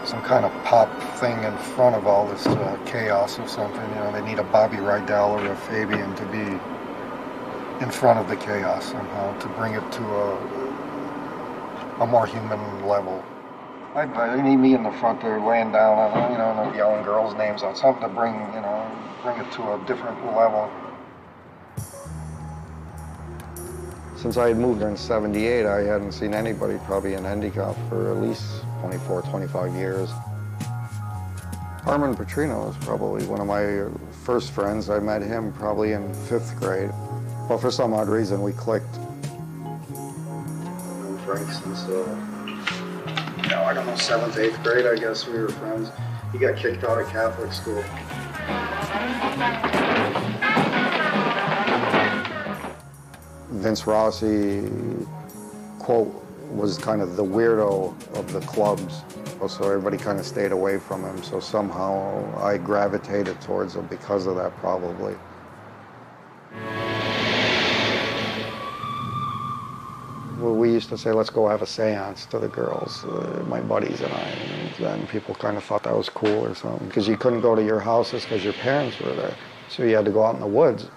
some kind of pop thing in front of all this chaos or something. You know, they need a Bobby Rydell or a Fabian to be in front of the chaos somehow, to bring it to a more human level. They need me in the front there laying down on, you know, and yelling girls' names on something to bring it to a different level. Since I had moved there in 78, I hadn't seen anybody probably in Endicott for at least 24, 25 years. Armand Petrino was probably one of my first friends. I met him probably in 5th grade. But for some odd reason, we clicked. Frank since, I don't know, 7th, 8th grade, I guess we were friends. He got kicked out of Catholic school. Vince Rossi, quote, was kind of the weirdo of the clubs, so everybody kind of stayed away from him. So somehow I gravitated towards him because of that, probably. Well, we used to say, let's go have a seance to the girls, my buddies and I, and then people kind of thought that was cool or something, because you couldn't go to your houses because your parents were there, so you had to go out in the woods.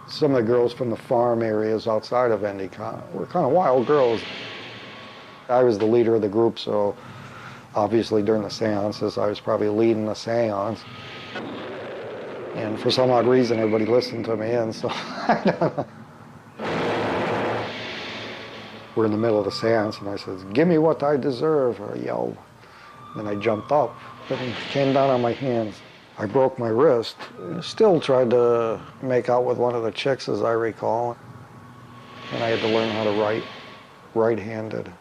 Some of the girls from the farm areas outside of Endicott were kind of wild girls. I was the leader of the group, so obviously during the seances, I was probably leading the seance. And for some odd reason, everybody listened to me, and so I don't know. We're in the middle of the seance, and I said, give me what I deserve, or I yelled. Then I jumped up and came down on my hands. I broke my wrist. Still tried to make out with one of the chicks, as I recall. And I had to learn how to write right-handed.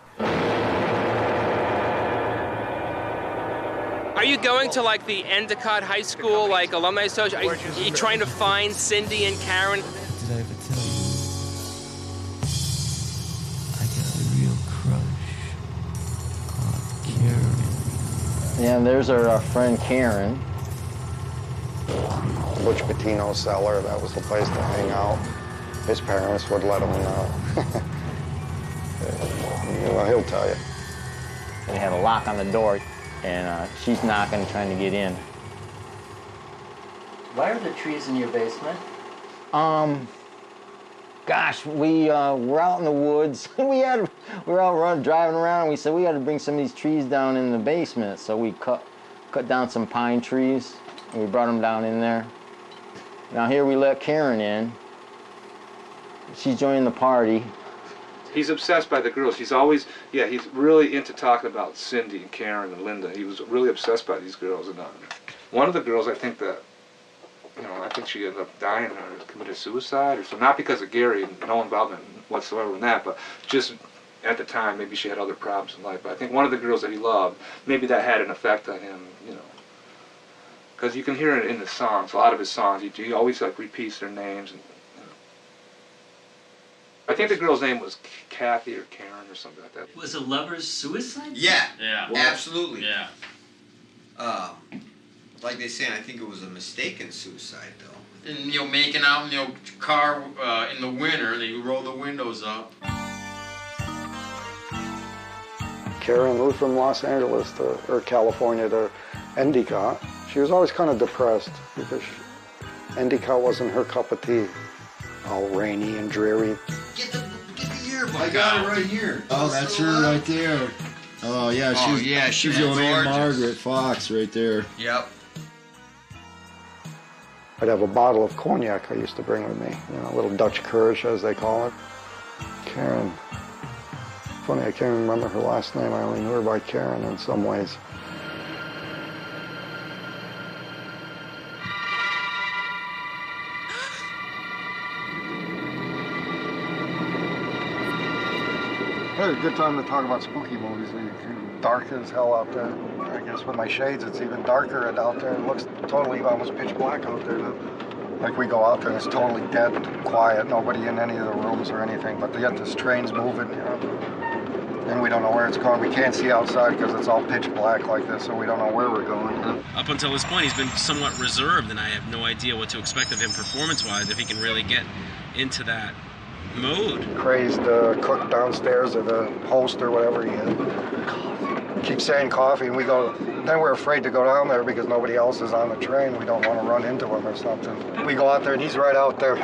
Are you going to like the Endicott High School, like alumni association? Are you trying to find Cindy and Karen? Did I ever tell you? I got a real crush on Karen. Yeah, and there's our friend Karen. Butch Patino's cellar, that was the place to hang out. His parents would let him well, he'll tell you. They have a lock on the door, and she's knocking, trying to get in. Why are the trees in your basement? Gosh, we were out in the woods. we were out driving around, and we said we got to bring some of these trees down in the basement. So we cut down some pine trees, and we brought them down in there. Now here we let Karen in. She's joining the party. He's obsessed by the girls. He's always, he's really into talking about Cindy and Karen and Linda. He was really obsessed by these girls. And one of the girls, I think that, I think she ended up dying or committed suicide or so. Not because of Gary, no involvement whatsoever in that, but just at the time, maybe she had other problems in life. But I think one of the girls that he loved, maybe that had an effect on him, because you can hear it in the songs. A lot of his songs, he always like repeats their names. And, I think the girl's name was Kathy or Karen or something like that. Was a lover's suicide? Yeah. Yeah. Absolutely. Yeah. Like they say, I think it was a mistaken suicide, though. And making out in your car in the winter, and you roll the windows up. Karen moved from Los Angeles or California to Endicott. She was always kind of depressed because Endicott wasn't her cup of tea. All rainy and dreary. Get the yearbook. I got it right here. Oh, that's her right there. Oh, yeah, she's the old Aunt Margaret Fox right there. Yep. I'd have a bottle of cognac I used to bring with me, a little Dutch Kirsch, as they call it. Karen. Funny, I can't remember her last name. I only knew her by Karen in some ways. It's a good time to talk about spooky movies. It's dark as hell out there. I guess with my shades, it's even darker out there. It looks totally almost pitch black out there now. Like we go out there, it's totally dead, quiet, nobody in any of the rooms or anything. But yet this train's moving, and we don't know where it's going. We can't see outside because it's all pitch black like this, so we don't know where we're going. Up until this point, he's been somewhat reserved, and I have no idea what to expect of him performance-wise if he can really get into that mode. Crazed cook downstairs, or the host or whatever he is. Keeps saying coffee, and we go. Then we're afraid to go down there because nobody else is on the train. We don't want to run into him or something. We go out there, and he's right out there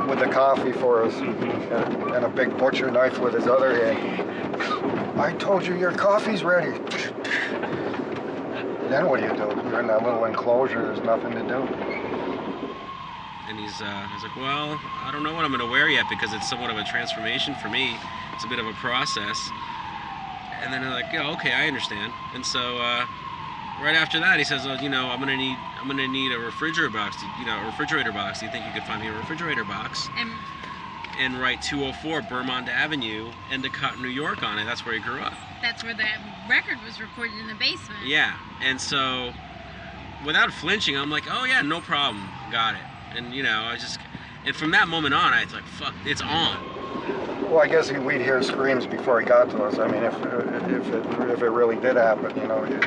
with the coffee for us, and a big butcher knife with his other hand. I told you your coffee's ready. Then what do? You're in that little enclosure. There's nothing to do. And he's like, well, I don't know what I'm going to wear yet because it's somewhat of a transformation for me. It's a bit of a process. And then they're like, yeah, okay, I understand. And so right after that, he says, well, I'm going to need a refrigerator box. A refrigerator box. Do you think you could find me a refrigerator box? And write 204 Bermond Avenue, Endicott, New York on it. That's where he grew up. That's where the record was recorded, in the basement. Yeah. And so, without flinching, I'm like, oh yeah, no problem, got it. And and from that moment on, I was like, fuck, it's on. Well, I guess we'd hear screams before he got to us. I mean, if it really did happen,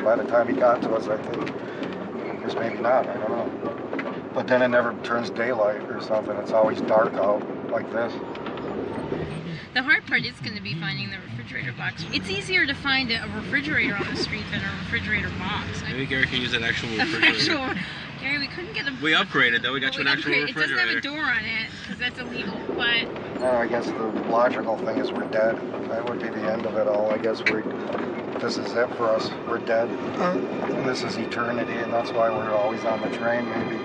by the time he got to us, I think, I guess maybe not, I don't know. But then it never turns daylight or something. It's always dark out like this. The hard part is going to be finding the refrigerator box. It's easier to find a refrigerator on the street than a refrigerator box. Maybe Gary can use an actual refrigerator. Gary, we couldn't get a... We upgraded, though. We got you an actual refrigerator. It doesn't have a door on it, because that's illegal, but... I guess the logical thing is we're dead. That would be the end of it all. I guess this is it for us. We're dead. And this is eternity, and that's why we're always on the train, maybe.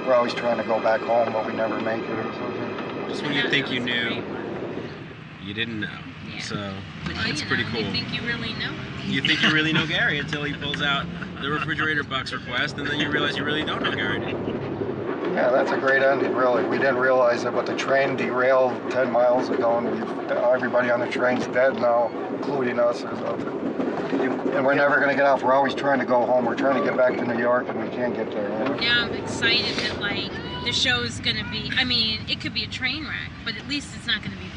We're always trying to go back home, but we never make it or something. Just when you think you knew, you didn't know. So it's pretty cool. You think you really know? You think you really know Gary until he pulls out the refrigerator bucks request, and then you realize you really don't know Gary. Yeah, that's a great ending, really. We didn't realize it, but the train derailed 10 miles ago, and everybody on the train's dead now, including us. And we're never going to get off. We're always trying to go home. We're trying to get back to New York, and we can't get there. You know? Yeah, I'm excited that, like, the show's going to be, I mean, it could be a train wreck, but at least it's not going to be boring.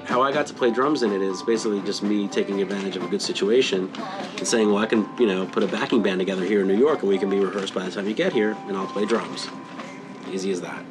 How I got to play drums in it is basically just me taking advantage of a good situation and saying, well, I can, put a backing band together here in New York and we can be rehearsed by the time you get here and I'll play drums. Easy as that.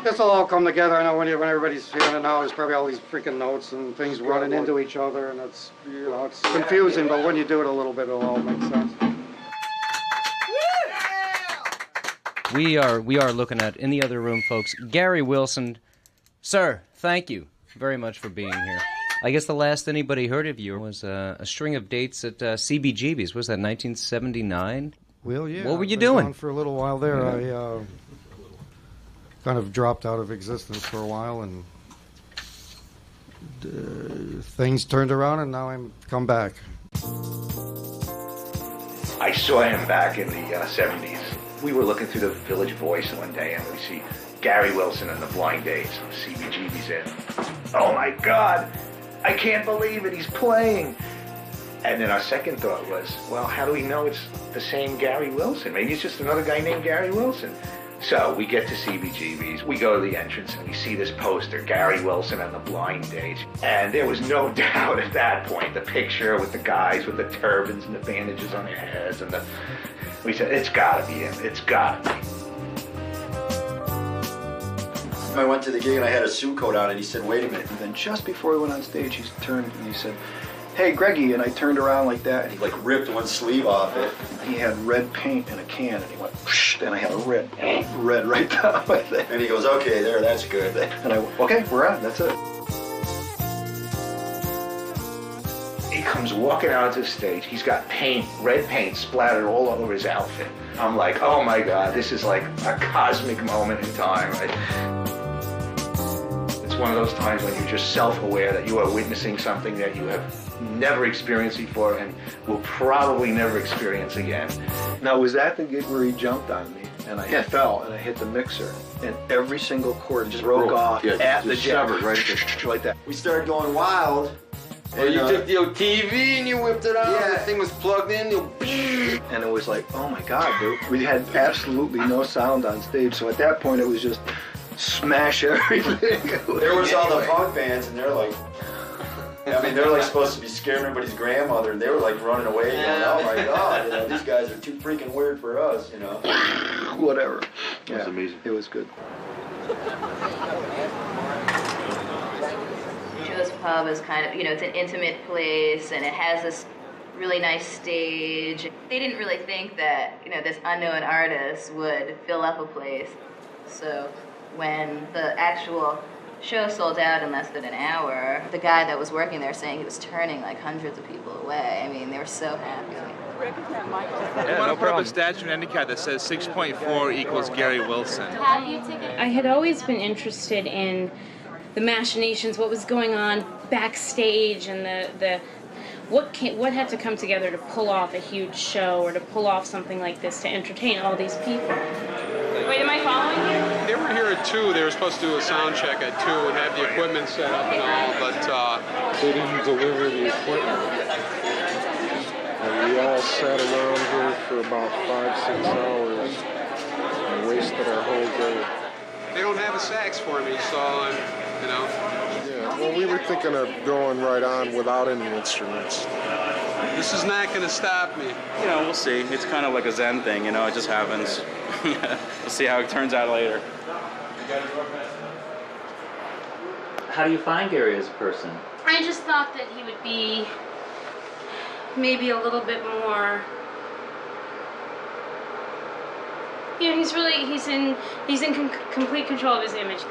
This will all come together. I know when everybody's hearing it now, there's probably all these freaking notes and things running into each other, and it's it's confusing. But when you do it a little bit, it'll all make sense. We are looking at, in the other room, folks, Gary Wilson. Sir, thank you very much for being here. I guess the last anybody heard of you was a string of dates at CBGB's. Was that 1979? Well, yeah. What were you I've been doing? gone for a little while there. I kind of dropped out of existence for a while, and things turned around, and now I'm come back. I saw him back in the 70s. We were looking through the Village Voice one day, and we see Gary Wilson and the Blind Dates. CBGB's in. Oh my God! I can't believe it. He's playing. And then our second thought was, well, how do we know it's the same Gary Wilson? Maybe it's just another guy named Gary Wilson. So we get to CBGB's, we go to the entrance, and we see this poster, Gary Wilson and the Blind Dates. And there was no doubt at that point, the picture with the guys with the turbans and the bandages on their heads, and we said, it's gotta be him, it's gotta be. I went to the gig and I had a suit coat on, and he said, wait a minute. And then just before we went on stage, he turned and he said, hey, Greggy, and I turned around like that, and he like ripped one sleeve off it. He had red paint in a can, and he went, whoosh, and I had a red right down with it. And he goes, okay, there, that's good. And I went, okay, we're on, that's it. He comes walking out onto the stage, he's got paint, red paint splattered all over his outfit. I'm like, oh my God, this is like a cosmic moment in time, right? It's one of those times when you're just self-aware that you are witnessing something that you have never experienced before and will probably never experience again. Now, was that the gig where he jumped on me and I fell and I hit the mixer and every single cord just broke off at the jack, right like that. We started going wild. And you took the old TV and you whipped it out. Yeah. The thing was plugged in. And it was like, oh my God, dude. We had absolutely no sound on stage. So at that point, it was just smash everything. There was all the punk bands, and they're like, I mean, they're like supposed to be scaring everybody's grandmother, and they were like running away, going, oh my God, these guys are too freaking weird for us, Whatever. It was amazing. It was good. Joe's Pub is kind of, it's an intimate place, and it has this really nice stage. They didn't really think that, this unknown artist would fill up a place. So when the actual show sold out in less than an hour, the guy that was working there saying he was turning like hundreds of people away. I mean, they were so happy. I want to put up a statue in Endicott that says 6.4 equals Gary Wilson. I had always been interested in the machinations, what was going on backstage, and the what had to come together to pull off a huge show or to pull off something like this to entertain all these people. Wait, am I following you? They were here at 2. They were supposed to do a sound check at 2 and have the equipment set up and all, but they didn't deliver the equipment. And we all sat around here for about 5-6 hours and wasted our whole day. They don't have have a sax for me, so you know. Yeah, well, we were thinking of going right on without any instruments. This is not going to stop me. You know, we'll see. It's kind of like a Zen thing, you know, it just happens. We'll see how it turns out later. How do you find Gary as a person? I just thought that he would be maybe a little bit more. You know, he's in complete control of his image.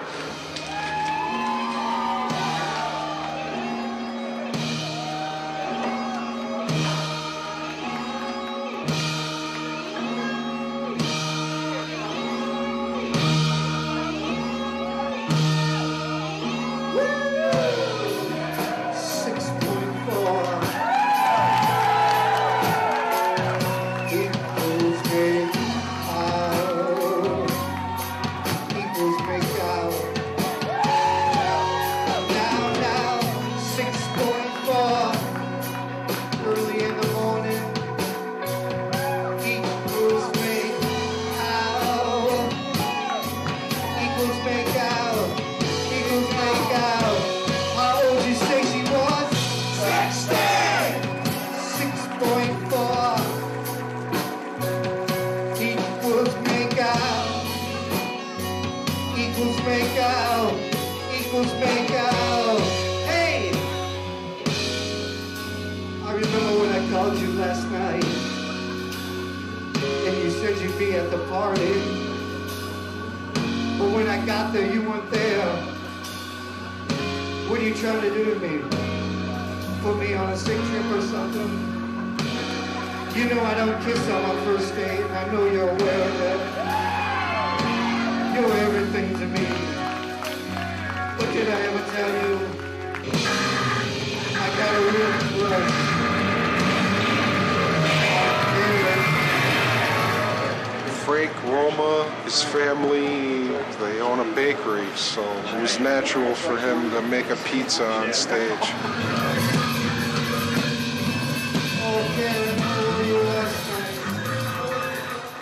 Frank Roma, his family, they own a bakery, so it was natural for him to make a pizza on stage.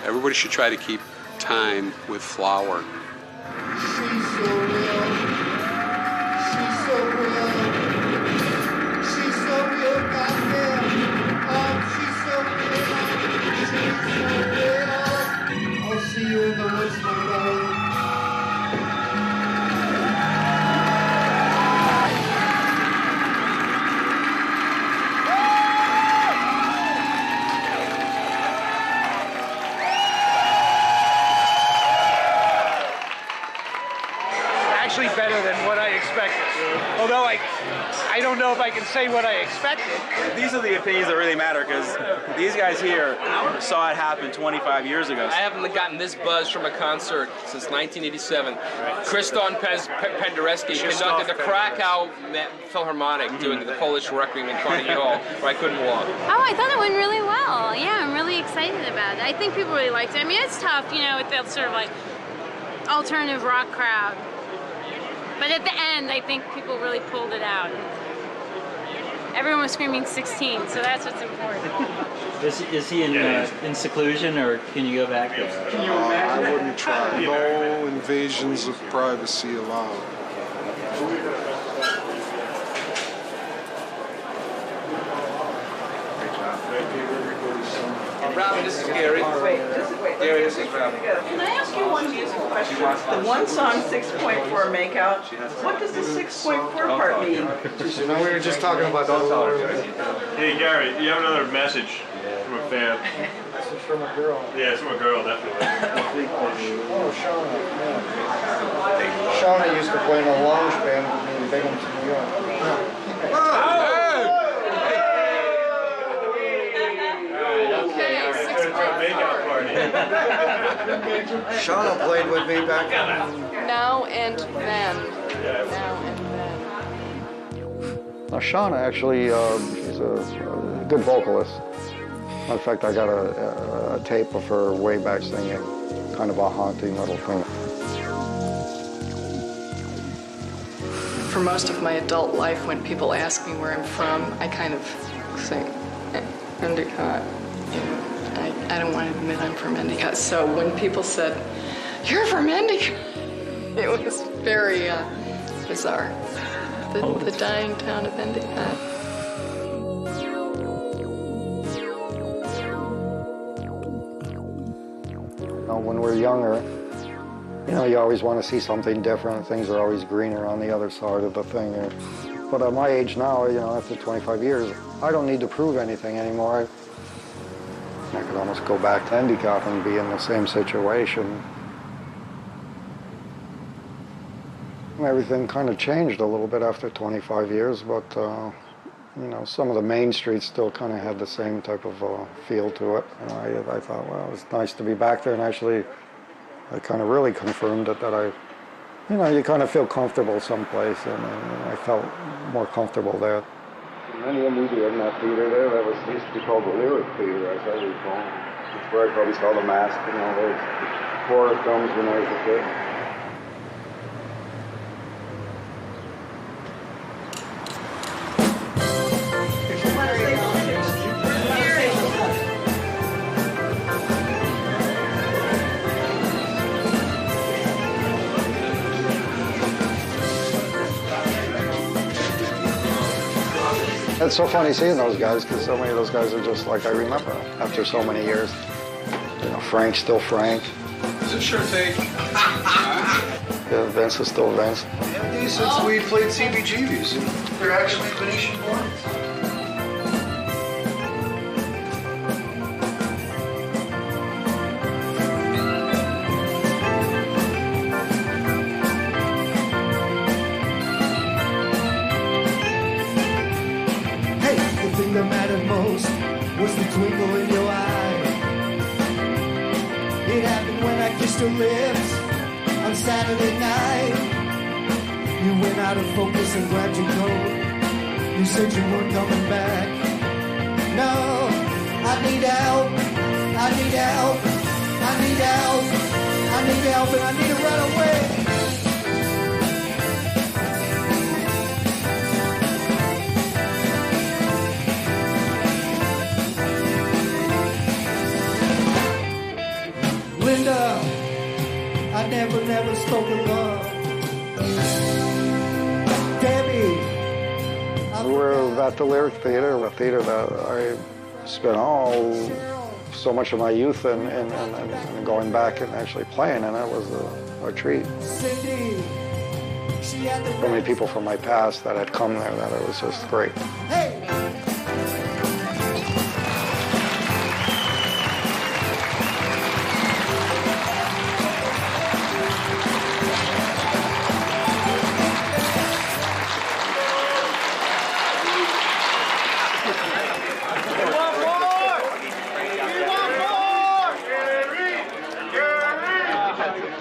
Everybody should try to keep time with flour. Better than what I expected. Although I don't know if I can say what I expected. These are the opinions that really matter, because these guys here saw it happen 25 years ago. I haven't gotten this buzz from a concert since 1987. Krzysztof Penderecki conducted the Krakow Philharmonic doing the Polish Requiem in Carnegie Hall, where I couldn't walk. Oh, I thought it went really well. Yeah, I'm really excited about it. I think people really liked it. I mean, it's tough, you know, with that sort of like alternative rock crowd. But at the end, I think people really pulled it out. Everyone was screaming 16, so that's what's important. Is he in seclusion, or can you go back there? Can you imagine? I wouldn't try. No invasions of privacy allowed. Robin, this is Gary. Gary, this is Robin. Can I ask you one musical question? The one song, 6.4 Makeout, what does the 6.4 part mean? You know, we were just talking about that. Hey, Gary, you have another message from a fan. Message from a girl. Yeah, it's from a girl, definitely. Oh, Shauna. Yeah. Shauna used to play in a lounge band with me in Binghamton, New York. Shauna played with me back then. Now and then. Now and then. Now, Shauna actually, she's a good vocalist. In fact, I got a tape of her way back singing, kind of a haunting little thing. For most of my adult life, when people ask me where I'm from, I kind of say Endicott. You know, I don't want to admit I'm from Endicott. So when people said, "You're from Endicott," it It was very bizarre. The dying town of Endicott. When we're younger, you always want to see something different. Things are always greener on the other side of the thing. But at my age now, after 25 years, I don't need to prove anything anymore. I could almost go back to Endicott and be in the same situation. Everything kind of changed a little bit after 25 years, but some of the main streets still kind of had the same type of feel to it. And I thought, well, it was nice to be back there, and actually, I kind of really confirmed it that you kind of feel comfortable someplace, and I felt more comfortable there. Many a movie in that theater there, that used to be called the Lyric Theater, as I recall. It's where I probably saw The Mask and all those horror films when I was a kid. It's so funny seeing those guys, because so many of those guys are just like I remember them after so many years. Frank's still Frank. Is it sure take? Yeah, Vince is still Vince. Yeah, since we played CBGBs, they're actually Venetian blinds. That mattered most was the twinkle in your eye. It happened when I kissed her lips on Saturday night. You went out of focus and grabbed your coat. You said you weren't coming back. No, I need help. I need help. I need help. I need help, and I need to run away. Linda, I never spoke of love. Debbie, we were at the Lyric Theater, a theater that I spent so much of my youth in going back and actually playing, and that was a treat. Cindy, she had the So many people from my past that had come there that it was just great. Hey!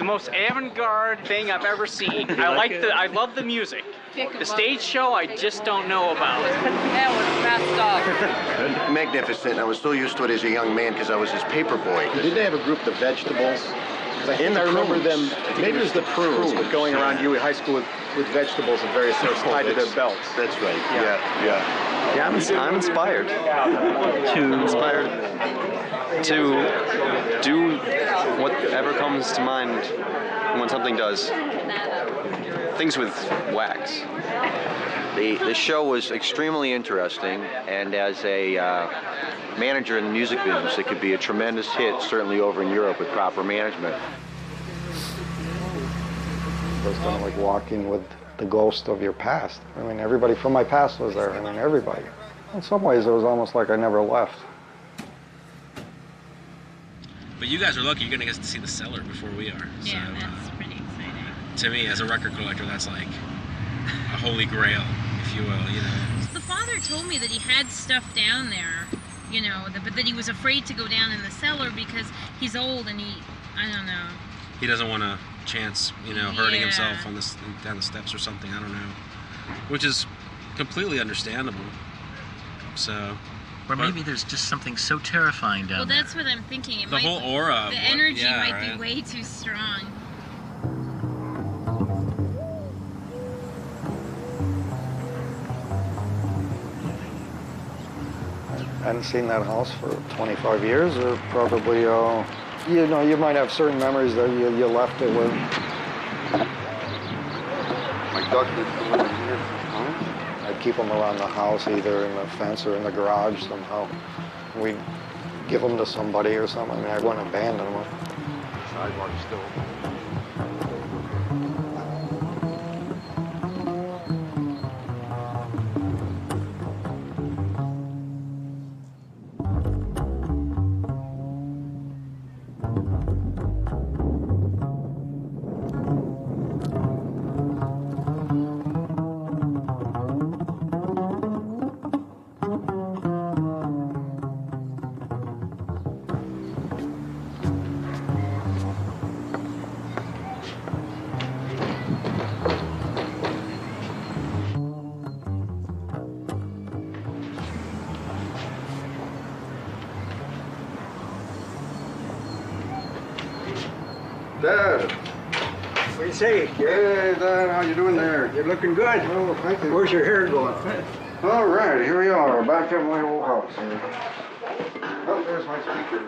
Most avant-garde thing I've ever seen. I love the music. The stage show I just don't know about. That was messed up. Magnificent. I was so used to it as a young man because I was his paper boy. Did they have a group, the Vegetables? I remember them, maybe it was the Prunes, but going around Huey High School with vegetables of various sorts tied to their belts. That's right. Yeah, I'm inspired. To do whatever comes to mind when something does. Things with wax. The show was extremely interesting, and as a manager in the music business, it could be a tremendous hit, certainly over in Europe with proper management. It was kind of like walking with the ghost of your past. I mean, everybody from my past was there. I mean, everybody. In some ways, it was almost like I never left. But you guys are lucky. You're going to get to see the Cellar before we are. Yeah, so, that's pretty exciting. To me, as a record collector, that's like a holy grail, if you will, The father told me that he had stuff down there, but that he was afraid to go down in the cellar because he's old and I don't know. He doesn't want to chance, hurting himself down the steps or something, I don't know. Which is completely understandable. So... Or maybe there's just something so terrifying down there. Well, that's what I'm thinking. The whole aura. The energy might be way too strong. I hadn't seen that house for 25 years, or probably, you might have certain memories that you left it with. abducted. I'd keep them around the house, either in the fence or in the garage somehow. We'd give them to somebody or something. I mean, I wouldn't abandon them. Sidewalk still. Dad. What do you say? Hey, Dad, how you doing there? You're looking good. Oh, thank you. Where's your hair going? All right, here we are, back at my old house. Oh, there's my speaker.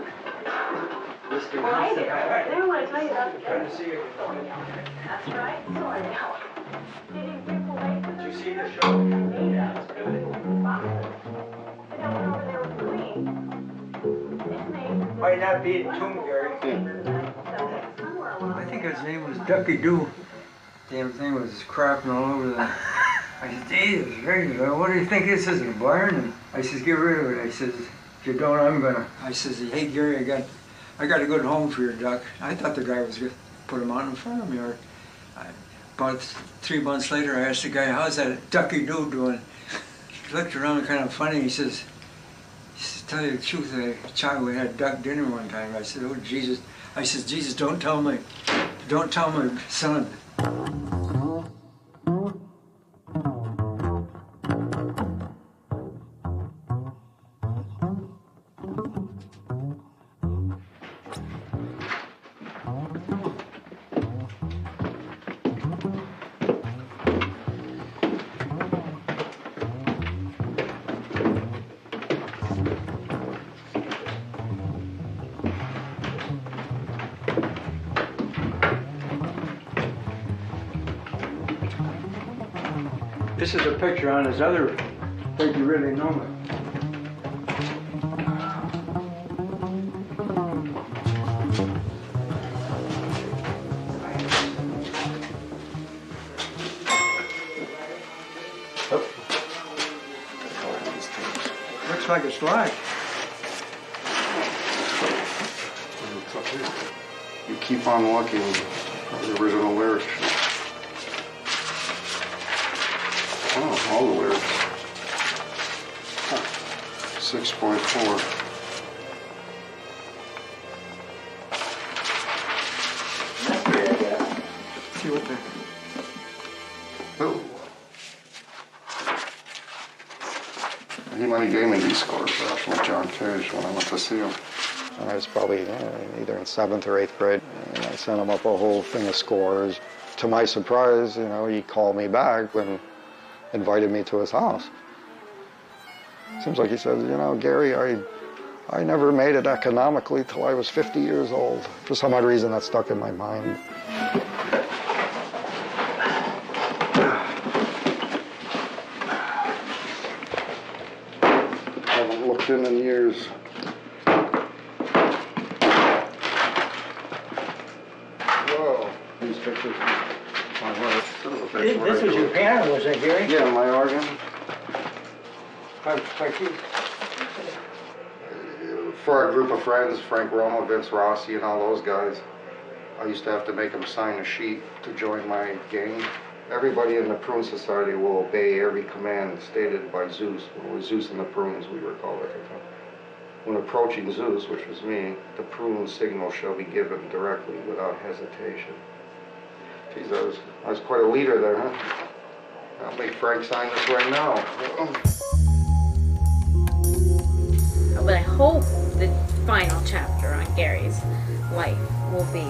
Hi there. I want to tell you about the good to see you. That's right. Did you see the show? Yeah, it's good. Might not be in tune, Gary. I think his name was Ducky Doo. Damn thing was crapping all over the... I said, Jesus, what do you think this is, a barn? And I says, get rid of it. I says, if you don't, I'm gonna. I says, hey Gary, I got a good home for your duck. I thought the guy was gonna put him on in front of me. Or about 3 months later, I asked the guy, how's that Ducky Doo doing? He looked around kind of funny. He says, tell you the truth, we had duck dinner one time. I said, oh Jesus. I said, Jesus, don't tell my son. This is a picture on his other, think you really know me. Oh. Looks like a slide. You keep on walking, the original lyrics. Oh, all the lyrics. 6.4. See what the... Oh. He gave me these scores from John Cage when I went to see him. And I was probably either in 7th or 8th grade, and I sent him up a whole thing of scores. To my surprise, he called me back and invited me to his house. Seems like he said, Gary, I never made it economically till I was 50 years old. For some odd reason, that stuck in my mind. I haven't looked in years. Whoa, these pictures. This was your piano, was it, Gary? Yeah, my organ. For a group of friends, Frank Roma, Vince Rossi, and all those guys, I used to have to make them sign a sheet to join my gang. Everybody in the Prune Society will obey every command stated by Zeus. Well, it was Zeus and the Prunes, we were called at the time. When approaching Zeus, which was me, the prune signal shall be given directly without hesitation. Geez, I was quite a leader there, huh? I'll make Frank sign this right now. But I hope the final chapter on Gary's life will be,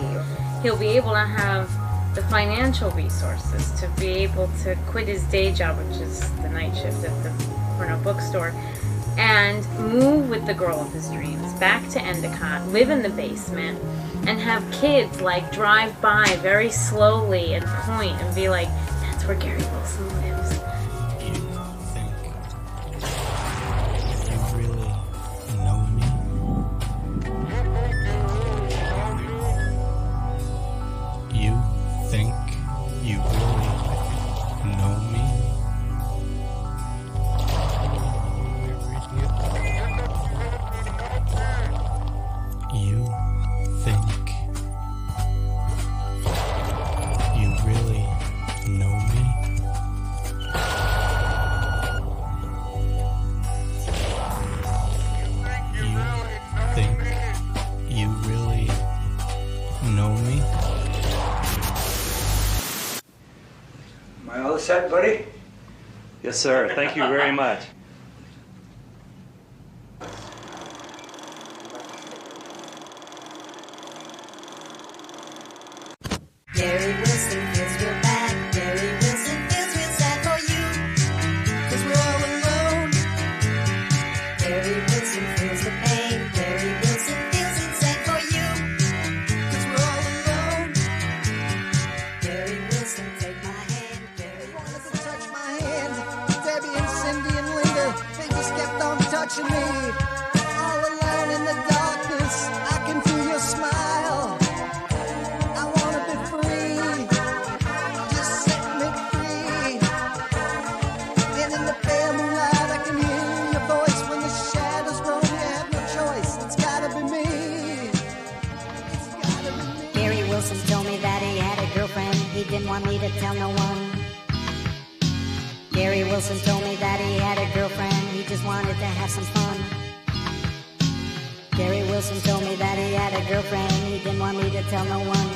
he'll be able to have the financial resources to be able to quit his day job, which is the night shift at the Porno bookstore, and move with the girl of his dreams back to Endicott, live in the basement, and have kids drive by very slowly and point and be like, that's That's where Gary Wilson lives. You think you really know me? You think you really know me? You think you really know me? Am I all set, buddy? Yes, sir. Thank you very much. Gary Wilson feels real bad. Gary Wilson feels real sad for you. 'Cause we're all alone. Gary Wilson feels the pain. Gary Wilson feels insane for you. 'Cause we're all alone. Gary Wilson, take my hand. Gary Wilson, touch my hand. Debbie and Cindy and Linda, they just kept on touching me. All alone in the darkness, I can feel your smile. I wanna be free. Just set me free. And in the pale moonlight, I can hear your voice. When the shadows roam, you have no choice. It's gotta be me. Gary Wilson told me that he had a girlfriend. He didn't want me to tell no one. Gary Wilson told me that he had a girlfriend. He just wanted to have some fun. Gary Wilson told me that he had a girlfriend. He didn't want me to tell no one.